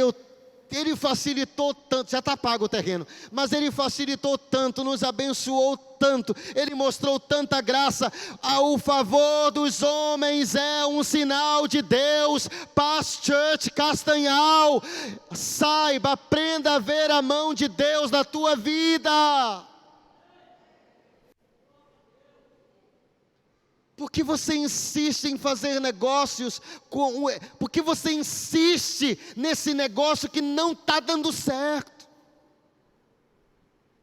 S1: facilitou tanto, já está pago o terreno, mas Ele facilitou tanto, nos abençoou tanto, Ele mostrou tanta graça. O favor dos homens é um sinal de Deus. Paz Church Castanhal, saiba, aprenda a ver a mão de Deus na tua vida. Por que você insiste em fazer negócios por que você insiste nesse negócio que não está dando certo?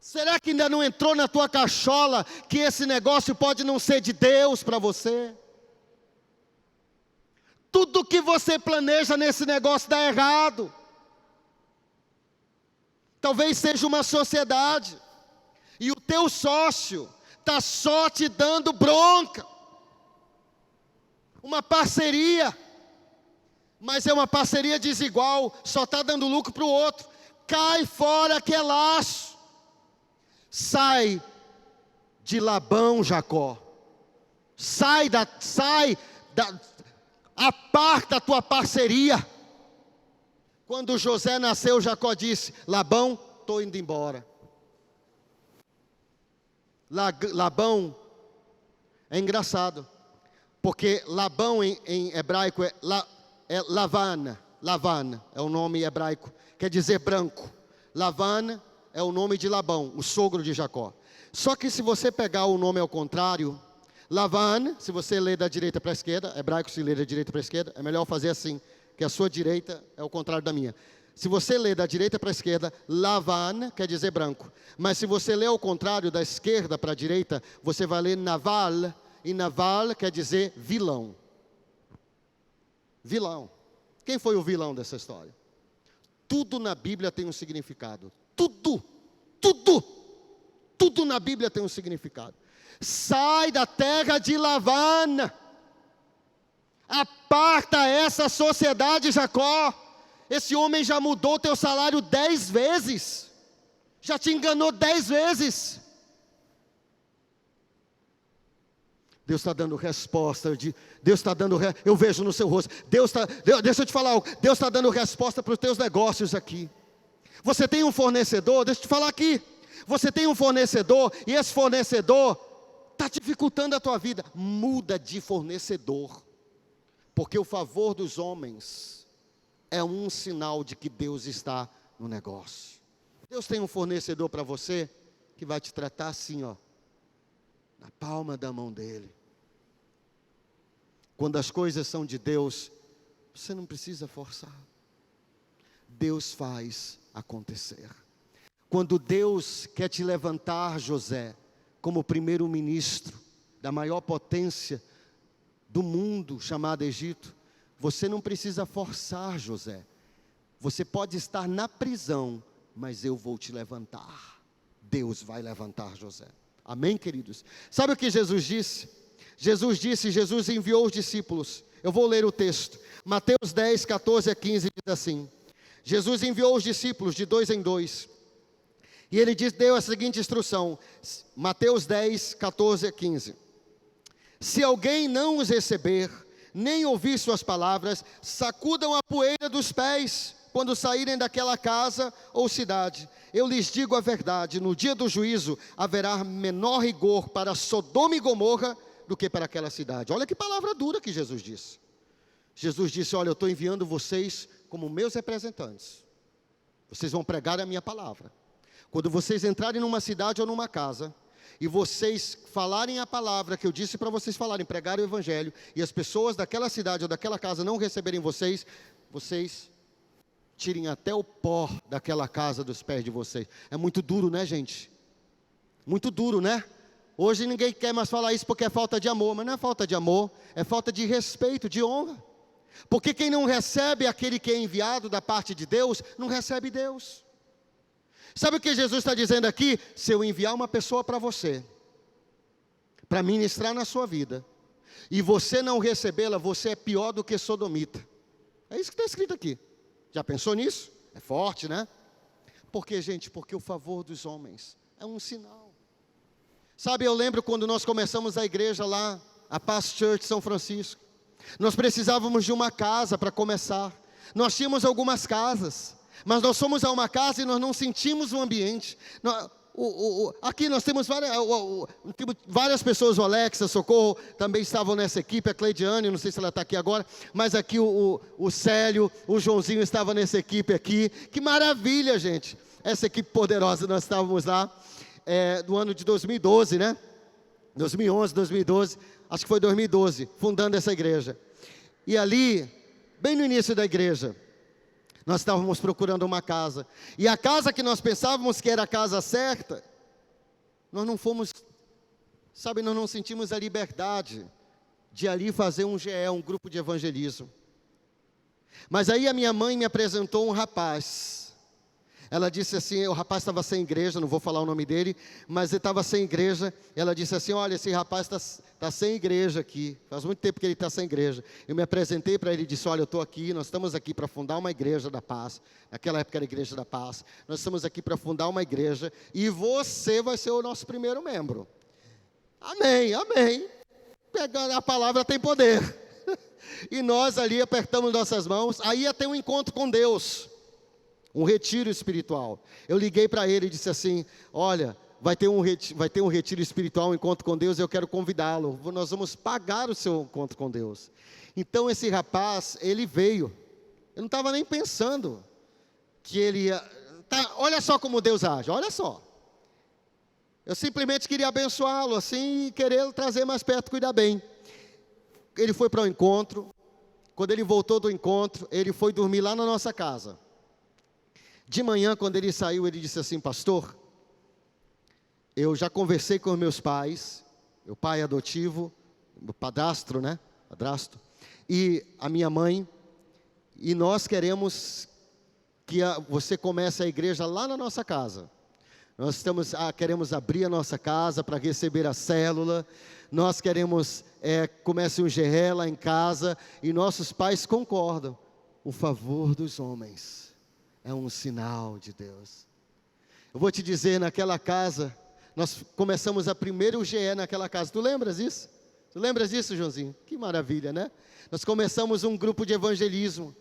S1: Será que ainda não entrou na tua cachola que esse negócio pode não ser de Deus para você? Tudo que você planeja nesse negócio dá errado. Talvez seja uma sociedade, e o teu sócio está só te dando bronca. Uma parceria, mas é uma parceria desigual, só está dando lucro para o outro. Cai fora que é laço. Sai de Labão, Jacó. Aparta a tua parceria. Quando José nasceu, Jacó disse: Labão, estou indo embora. Labão é engraçado, porque Labão em hebraico é Lavana. Lavana é o nome hebraico, quer dizer branco. Lavana é o nome de Labão, o sogro de Jacó. Só que se você pegar o nome ao contrário, Lavan, se você ler da direita para a esquerda, hebraico se lê da direita para a esquerda, é melhor fazer assim, que a sua direita é o contrário da minha. Se você ler da direita para a esquerda, Lavan quer dizer branco. Mas se você ler ao contrário, da esquerda para a direita, você vai ler Naval, e Naval quer dizer vilão. Vilão. Quem foi o vilão dessa história? Tudo na Bíblia tem um significado. Tudo na Bíblia tem um significado. Sai da terra de Lavan. Aparta essa sociedade, Jacó. Esse homem já mudou teu salário 10 vezes. Já te enganou 10 vezes. Deus está dando resposta. Deus está dando, eu vejo no seu rosto. Deixa eu te falar algo. Deus está dando resposta para os teus negócios aqui. Você tem um fornecedor, deixa eu te falar aqui. Você tem um fornecedor e esse fornecedor está dificultando a tua vida. Muda de fornecedor. Porque o favor dos homens é um sinal de que Deus está no negócio. Deus tem um fornecedor para você que vai te tratar assim, ó, na palma da mão dele. Quando as coisas são de Deus, você não precisa forçar. Deus faz acontecer. Quando Deus quer te levantar, José, como primeiro-ministro da maior potência do mundo, chamada Egito, você não precisa forçar, José. Você pode estar na prisão, mas eu vou te levantar. Deus vai levantar José. Amém, queridos? Sabe o que Jesus disse? Jesus enviou os discípulos. Eu vou ler o texto. Mateus 10, 14 a 15 diz assim: Jesus enviou os discípulos de 2 em 2. E ele deu a seguinte instrução. Mateus 10, 14 a 15. Se alguém não os receber, nem ouvir suas palavras, sacudam a poeira dos pés, quando saírem daquela casa ou cidade. Eu lhes digo a verdade, no dia do juízo, haverá menor rigor para Sodoma e Gomorra, do que para aquela cidade. Olha que palavra dura que Jesus disse. Jesus disse: olha, eu estou enviando vocês como meus representantes. Vocês vão pregar a minha palavra. Quando vocês entrarem numa cidade ou numa casa, e vocês falarem a palavra que eu disse para vocês falarem, pregarem o evangelho, e as pessoas daquela cidade ou daquela casa não receberem vocês, vocês tirem até o pó daquela casa dos pés de vocês. É muito duro, né, gente? Muito duro, né? Hoje ninguém quer mais falar isso porque é falta de amor, mas não é falta de amor, é falta de respeito, de honra. Porque quem não recebe aquele que é enviado da parte de Deus, não recebe Deus. Sabe o que Jesus está dizendo aqui? Se eu enviar uma pessoa para você, para ministrar na sua vida, e você não recebê-la, você é pior do que sodomita. É isso que está escrito aqui. Já pensou nisso? É forte, né? Por quê, gente? Porque o favor dos homens é um sinal. Sabe, eu lembro quando nós começamos a igreja lá, a Paz Church São Francisco. Nós precisávamos de uma casa para começar. Nós tínhamos algumas casas, mas nós fomos a uma casa e nós não sentimos o ambiente. Aqui nós temos várias pessoas, o Alex, a Socorro, também estavam nessa equipe, a Cleidiane, não sei se ela está aqui agora, mas aqui o Célio, o Joãozinho estava nessa equipe aqui. Que maravilha, gente, essa equipe poderosa, nós estávamos lá. Do ano de 2012, né? 2011, 2012, acho que foi 2012, fundando essa igreja. E ali, bem no início da igreja, nós estávamos procurando uma casa. E a casa que nós pensávamos que era a casa certa, nós não fomos, sabe, nós não sentimos a liberdade de ali fazer um GE, um grupo de evangelismo. Mas aí a minha mãe me apresentou um rapaz. Ela disse assim, o rapaz estava sem igreja, não vou falar o nome dele, mas ele estava sem igreja. Ela disse assim, olha, esse rapaz está sem igreja aqui, faz muito tempo que ele está sem igreja. Eu me apresentei para ele e disse, olha, eu estou aqui, nós estamos aqui para fundar uma igreja da paz. Naquela época era a igreja da paz. Nós estamos aqui para fundar uma igreja e você vai ser o nosso primeiro membro. Amém, amém. Pegando a palavra tem poder. E nós ali apertamos nossas mãos, aí ia ter um encontro com Deus. Um retiro espiritual. Eu liguei para ele e disse assim, olha, vai ter um retiro espiritual, um encontro com Deus, eu quero convidá-lo. Nós vamos pagar o seu encontro com Deus. Então esse rapaz, ele veio. Eu não estava nem pensando que ele ia... olha só como Deus age, olha só. Eu simplesmente queria abençoá-lo assim e querer trazer mais perto, cuidar bem. Ele foi para o encontro. Quando ele voltou do encontro, ele foi dormir lá na nossa casa. De manhã, quando ele saiu, ele disse assim, pastor, eu já conversei com meus pais, meu pai adotivo, meu padrasto, né? Padrasto, e a minha mãe, e nós queremos que você comece a igreja lá na nossa casa. Nós queremos abrir a nossa casa para receber a célula, nós queremos, comece um GE lá em casa, e nossos pais concordam. O favor dos homens é um sinal de Deus. Eu vou te dizer, naquela casa, nós começamos a primeiro GE naquela casa. Tu lembras disso? Tu lembras disso, Joãozinho? Que maravilha, né? Nós começamos um grupo de evangelismo.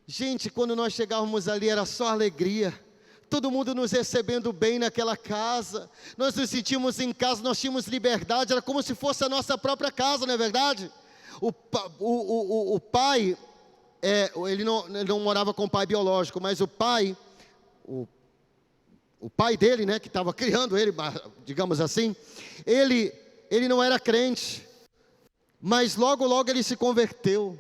S1: Gente, quando nós chegávamos ali era só alegria. Todo mundo nos recebendo bem naquela casa. Nós nos sentíamos em casa, nós tínhamos liberdade. Era como se fosse a nossa própria casa, não é verdade? O pai... ele não morava com o pai biológico, mas o pai dele, né, que estava criando ele, digamos assim, ele não era crente, mas logo ele se converteu.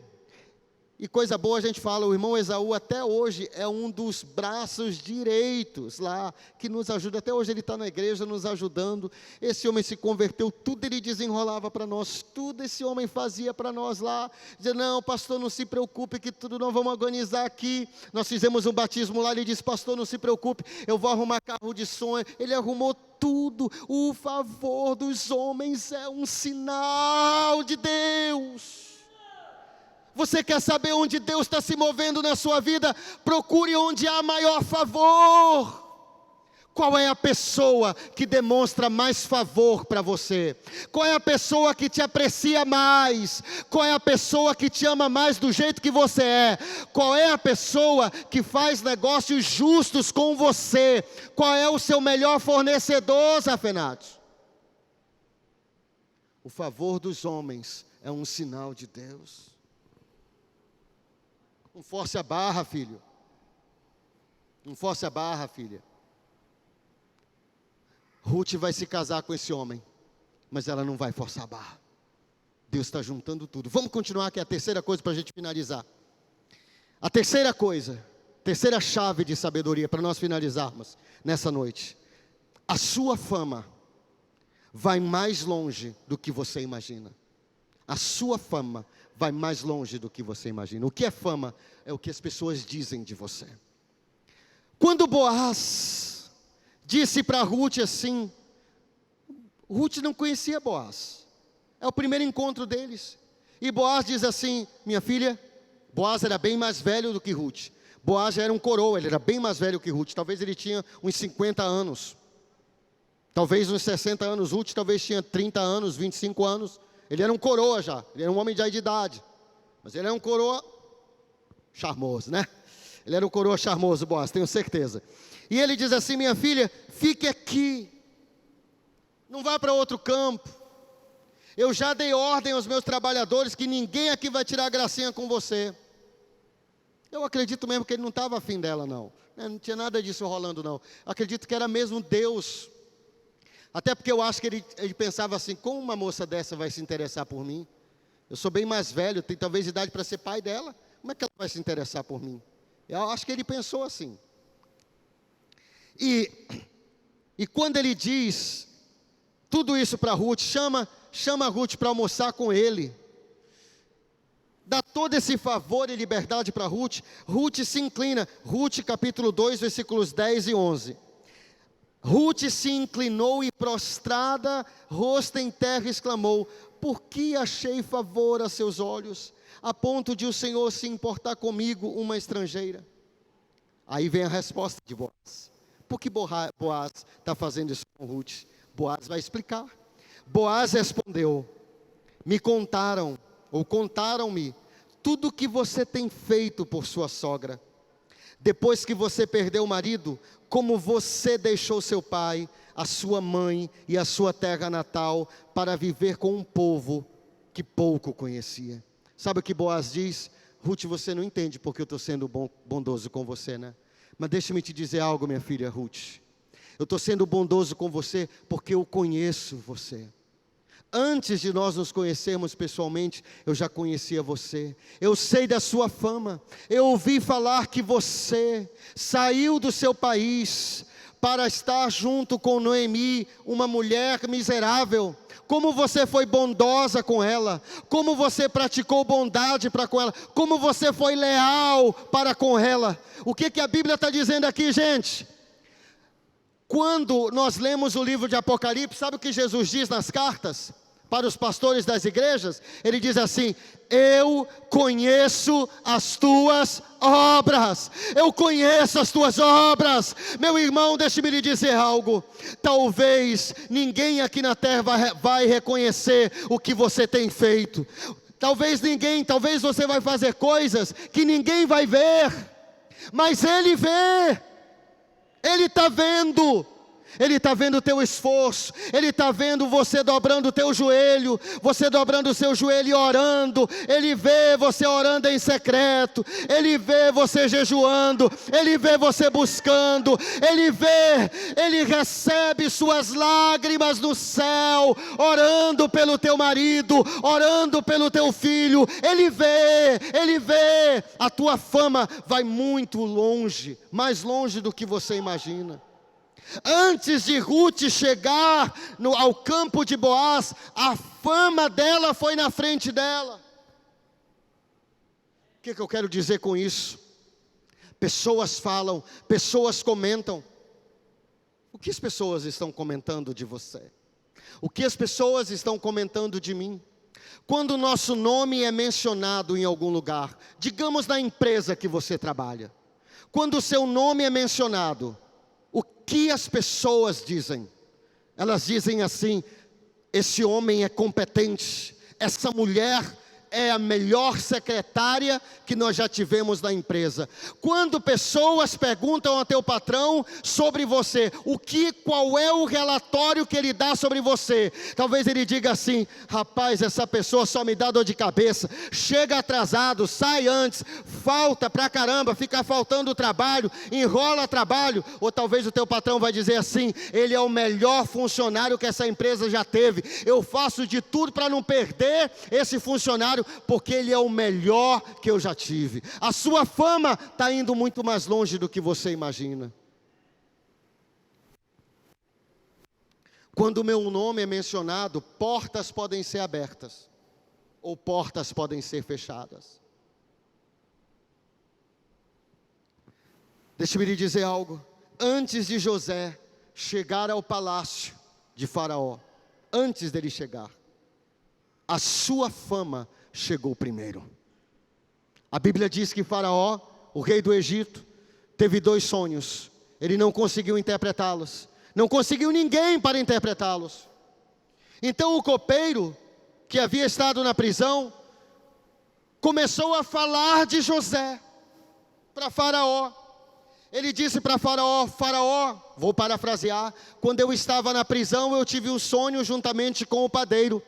S1: E coisa boa a gente fala, o irmão Esaú até hoje é um dos braços direitos lá, que nos ajuda, até hoje ele está na igreja nos ajudando. Esse homem se converteu, tudo ele desenrolava para nós, tudo esse homem fazia para nós lá, dizia, não pastor, não se preocupe que tudo nós vamos organizar aqui. Nós fizemos um batismo lá, ele disse, pastor, não se preocupe, eu vou arrumar carro de som. Ele arrumou tudo. O favor dos homens é um sinal de Deus. Você quer saber onde Deus está se movendo na sua vida? Procure onde há maior favor. Qual é a pessoa que demonstra mais favor para você? Qual é a pessoa que te aprecia mais? Qual é a pessoa que te ama mais do jeito que você é? Qual é a pessoa que faz negócios justos com você? Qual é o seu melhor fornecedor, Zafenati? O favor dos homens é um sinal de Deus. Não force a barra, filho. Não force a barra, filha. Ruth vai se casar com esse homem, mas ela não vai forçar a barra. Deus está juntando tudo. Vamos continuar, que é a terceira coisa para a gente finalizar. A terceira coisa, terceira chave de sabedoria para nós finalizarmos nessa noite. A sua fama vai mais longe do que você imagina. A sua fama vai mais longe do que você imagina. O que é fama? É o que as pessoas dizem de você. Quando Boaz disse para Ruth assim, Ruth não conhecia Boaz. É o primeiro encontro deles. E Boaz diz assim, minha filha, Boaz era bem mais velho do que Ruth. Boaz já era um coroa, ele era bem mais velho que Ruth. Talvez ele tinha uns 50 anos. Talvez uns 60 anos. Ruth talvez tinha 30 anos, 25 anos. Ele era um coroa já. Ele era um homem já de idade. Mas ele era um coroa charmoso, né? Ele era um coroa charmoso, Boaz, tenho certeza. E ele diz assim, minha filha, fique aqui. Não vá para outro campo. Eu já dei ordem aos meus trabalhadores que ninguém aqui vai tirar gracinha com você. Eu acredito mesmo que ele não estava afim dela, não. Não tinha nada disso rolando, não. Acredito que era mesmo Deus. Até porque eu acho que ele pensava assim, como uma moça dessa vai se interessar por mim? Eu sou bem mais velho, tenho talvez idade para ser pai dela. Como é que ela vai se interessar por mim? Eu acho que ele pensou assim. E quando ele diz tudo isso para Ruth, chama a Ruth para almoçar com ele. Dá todo esse favor e liberdade para Ruth. Ruth se inclina. Ruth capítulo 2, versículos 10 e 11. Ruth se inclinou e prostrada, rosto em terra, exclamou, por que achei favor a seus olhos, a ponto de o Senhor se importar comigo, uma estrangeira? Aí vem a resposta de Boaz. Por que Boaz está fazendo isso com Ruth? Boaz vai explicar. Boaz respondeu, contaram-me, tudo que você tem feito por sua sogra. Depois que você perdeu o marido, como você deixou seu pai, a sua mãe e a sua terra natal, para viver com um povo que pouco conhecia. Sabe o que Boaz diz? Ruth, você não entende porque eu estou sendo bondoso com você, né? Mas deixa-me te dizer algo, minha filha Ruth. Eu estou sendo bondoso com você porque eu conheço você. Antes de nós nos conhecermos pessoalmente, eu já conhecia você. Eu sei da sua fama. Eu ouvi falar que você saiu do seu país para estar junto com Noemi, uma mulher miserável. Como você foi bondosa com ela, como você praticou bondade para com ela, como você foi leal para com ela. O que a Bíblia está dizendo aqui, gente? Quando nós lemos o livro de Apocalipse, sabe o que Jesus diz nas cartas para os pastores das igrejas? Ele diz assim, eu conheço as tuas obras, eu conheço as tuas obras. Meu irmão, deixe-me lhe dizer algo, talvez ninguém aqui na terra vai reconhecer o que você tem feito, talvez você vai fazer coisas que ninguém vai ver, mas Ele vê, Ele está vendo. Ele está vendo o teu esforço, Ele está vendo você dobrando o teu joelho, você dobrando o seu joelho e orando, Ele vê você orando em secreto, Ele vê você jejuando, Ele vê você buscando, Ele recebe suas lágrimas no céu, orando pelo teu marido, orando pelo teu filho, Ele vê, a tua fama vai muito longe, mais longe do que você imagina. Antes de Ruth chegar ao campo de Boaz, a fama dela foi na frente dela. O que eu quero dizer com isso? Pessoas falam, pessoas comentam. O que as pessoas estão comentando de você? O que as pessoas estão comentando de mim? Quando o nosso nome é mencionado em algum lugar, digamos na empresa que você trabalha, quando o seu nome é mencionado, o que as pessoas dizem? Elas dizem assim, esse homem é competente, essa mulher é a melhor secretária que nós já tivemos na empresa. Quando pessoas perguntam ao teu patrão sobre você, qual é o relatório que ele dá sobre você, talvez ele diga assim: rapaz, essa pessoa só me dá dor de cabeça, chega atrasado, sai antes, falta pra caramba, fica faltando o trabalho, enrola trabalho. Ou talvez o teu patrão vai dizer assim: ele é o melhor funcionário que essa empresa já teve, eu faço de tudo para não perder esse funcionário, porque ele é o melhor que eu já tive. A sua fama está indo muito mais longe do que você imagina. Quando o meu nome é mencionado, portas podem ser abertas, ou portas podem ser fechadas. Deixa-me lhe dizer algo. Antes de José chegar ao palácio de Faraó, antes dele chegar, a sua fama chegou primeiro. A Bíblia diz que Faraó, o rei do Egito, teve 2 sonhos. Ele não conseguiu interpretá-los. Não conseguiu ninguém para interpretá-los. Então o copeiro, que havia estado na prisão, começou a falar de José para Faraó. Ele disse para Faraó: Faraó, vou parafrasear, quando eu estava na prisão eu tive um sonho juntamente com o padeiro.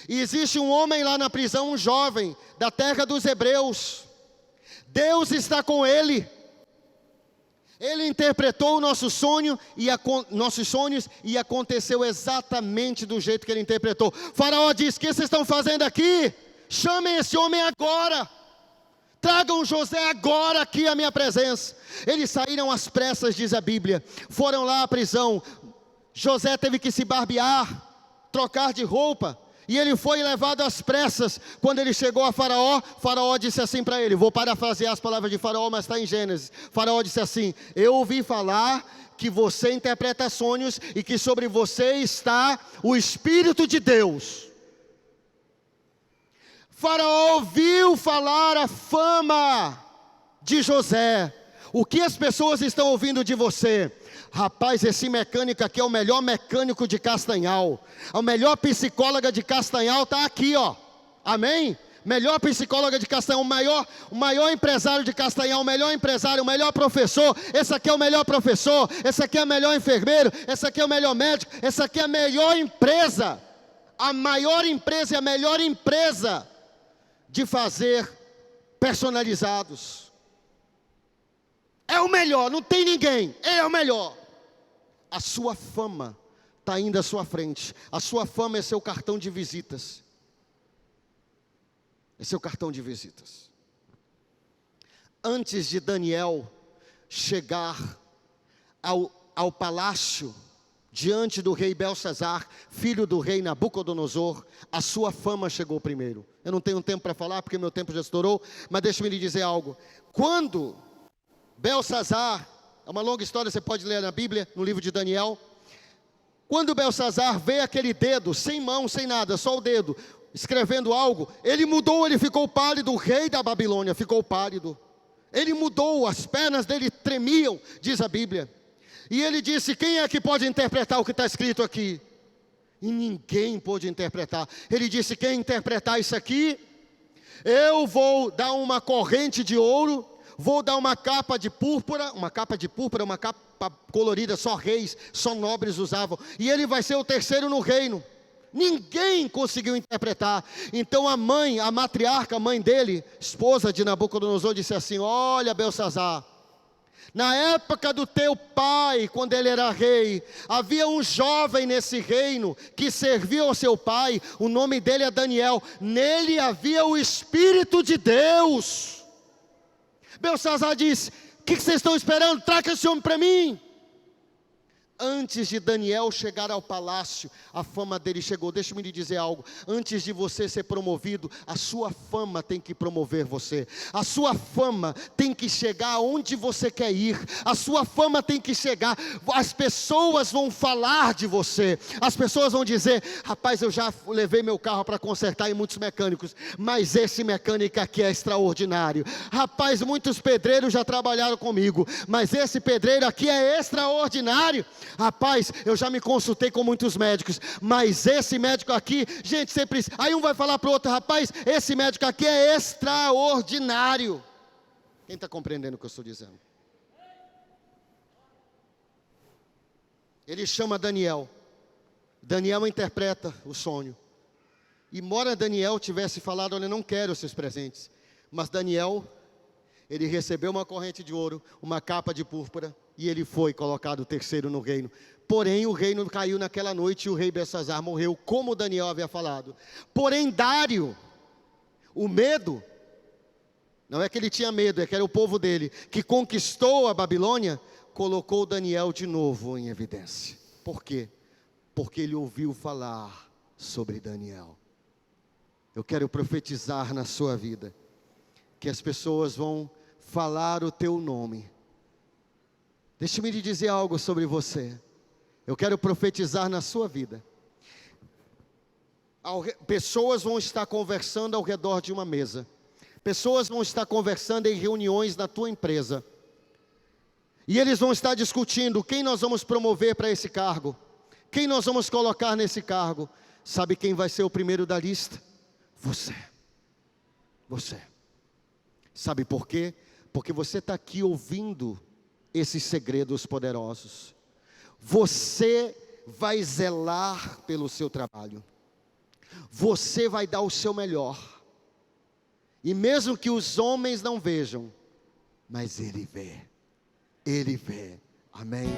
S1: E existe um homem lá na prisão, um jovem, da terra dos hebreus. Deus está com ele. Ele interpretou o nosso sonho nossos sonhos e aconteceu exatamente do jeito que ele interpretou. Faraó disse: o que vocês estão fazendo aqui? Chamem esse homem agora. Tragam José agora aqui à minha presença. Eles saíram às pressas, diz a Bíblia. Foram lá à prisão. José teve que se barbear, trocar de roupa. E ele foi levado às pressas. Quando ele chegou a Faraó, Faraó disse assim para ele, vou parafrasear as palavras de Faraó, mas está em Gênesis. Faraó disse assim: eu ouvi falar que você interpreta sonhos e que sobre você está o Espírito de Deus. Faraó ouviu falar a fama de José. O que as pessoas estão ouvindo de você? Rapaz, esse mecânico aqui é o melhor mecânico de Castanhal. A melhor psicóloga de Castanhal está aqui, ó. Amém? Melhor psicóloga de Castanhal, o maior empresário de Castanhal, o melhor empresário, o melhor professor. Esse aqui é o melhor professor, esse aqui é o melhor enfermeiro, esse aqui é o melhor médico, essa aqui é a melhor empresa. A maior empresa e a melhor empresa de fazer personalizados. É o melhor, não tem ninguém, é o melhor. A sua fama está indo à sua frente. A sua fama é seu cartão de visitas. É seu cartão de visitas. Antes de Daniel chegar ao palácio, diante do rei Belsazar, filho do rei Nabucodonosor, a sua fama chegou primeiro. Eu não tenho tempo para falar, porque meu tempo já estourou, mas deixe-me lhe dizer algo. Quando Belsazar, é uma longa história, você pode ler na Bíblia, no livro de Daniel. Quando Belsazar vê aquele dedo, sem mão, sem nada, só o dedo, escrevendo algo, ele mudou, ele ficou pálido. O rei da Babilônia ficou pálido. Ele mudou, as pernas dele tremiam, diz a Bíblia. E ele disse: quem é que pode interpretar o que está escrito aqui? E ninguém pôde interpretar. Ele disse: quem interpretar isso aqui, eu vou dar uma corrente de ouro, vou dar uma capa de púrpura, uma capa colorida, só reis, só nobres usavam, e ele vai ser o terceiro no reino. Ninguém conseguiu interpretar. Então a matriarca, a mãe dele, esposa de Nabucodonosor, disse assim: olha, Belsazar, na época do teu pai, quando ele era rei, havia um jovem nesse reino que servia ao seu pai, o nome dele é Daniel, nele havia o Espírito de Deus. Belsazar disse: o que vocês estão esperando? Traga esse homem para mim. Antes de Daniel chegar ao palácio, a fama dele chegou. Deixa-me lhe dizer algo. Antes de você ser promovido, a sua fama tem que promover você. A sua fama tem que chegar aonde você quer ir. A sua fama tem que chegar. As pessoas vão falar de você. As pessoas vão dizer: rapaz, eu já levei meu carro para consertar em muitos mecânicos, mas esse mecânico aqui é extraordinário. Rapaz, muitos pedreiros já trabalharam comigo, mas esse pedreiro aqui é extraordinário. Rapaz, eu já me consultei com muitos médicos, mas esse médico aqui, gente, sempre... Aí um vai falar para o outro, rapaz, esse médico aqui é extraordinário. Quem está compreendendo o que eu estou dizendo? Ele chama Daniel. Daniel interpreta o sonho. E embora Daniel tivesse falado, olha, eu não quero os seus presentes. Mas Daniel, ele recebeu uma corrente de ouro, uma capa de púrpura, e ele foi colocado terceiro no reino. Porém, o reino caiu naquela noite e o rei Belsazar morreu, como Daniel havia falado. Porém, Dário, o medo, não é que ele tinha medo, é que era o povo dele, que conquistou a Babilônia, colocou Daniel de novo em evidência. Por quê? Porque ele ouviu falar sobre Daniel. Eu quero profetizar na sua vida, que as pessoas vão falar o teu nome. Deixe-me lhe dizer algo sobre você. Eu quero profetizar na sua vida. Pessoas vão estar conversando ao redor de uma mesa. Pessoas vão estar conversando em reuniões na tua empresa. E eles vão estar discutindo quem nós vamos promover para esse cargo. Quem nós vamos colocar nesse cargo. Sabe quem vai ser o primeiro da lista? Você. Você. Sabe por quê? Porque você está aqui ouvindo esses segredos poderosos. Você vai zelar pelo seu trabalho. Você vai dar o seu melhor. E mesmo que os homens não vejam, mas Ele vê. Ele vê. Amém.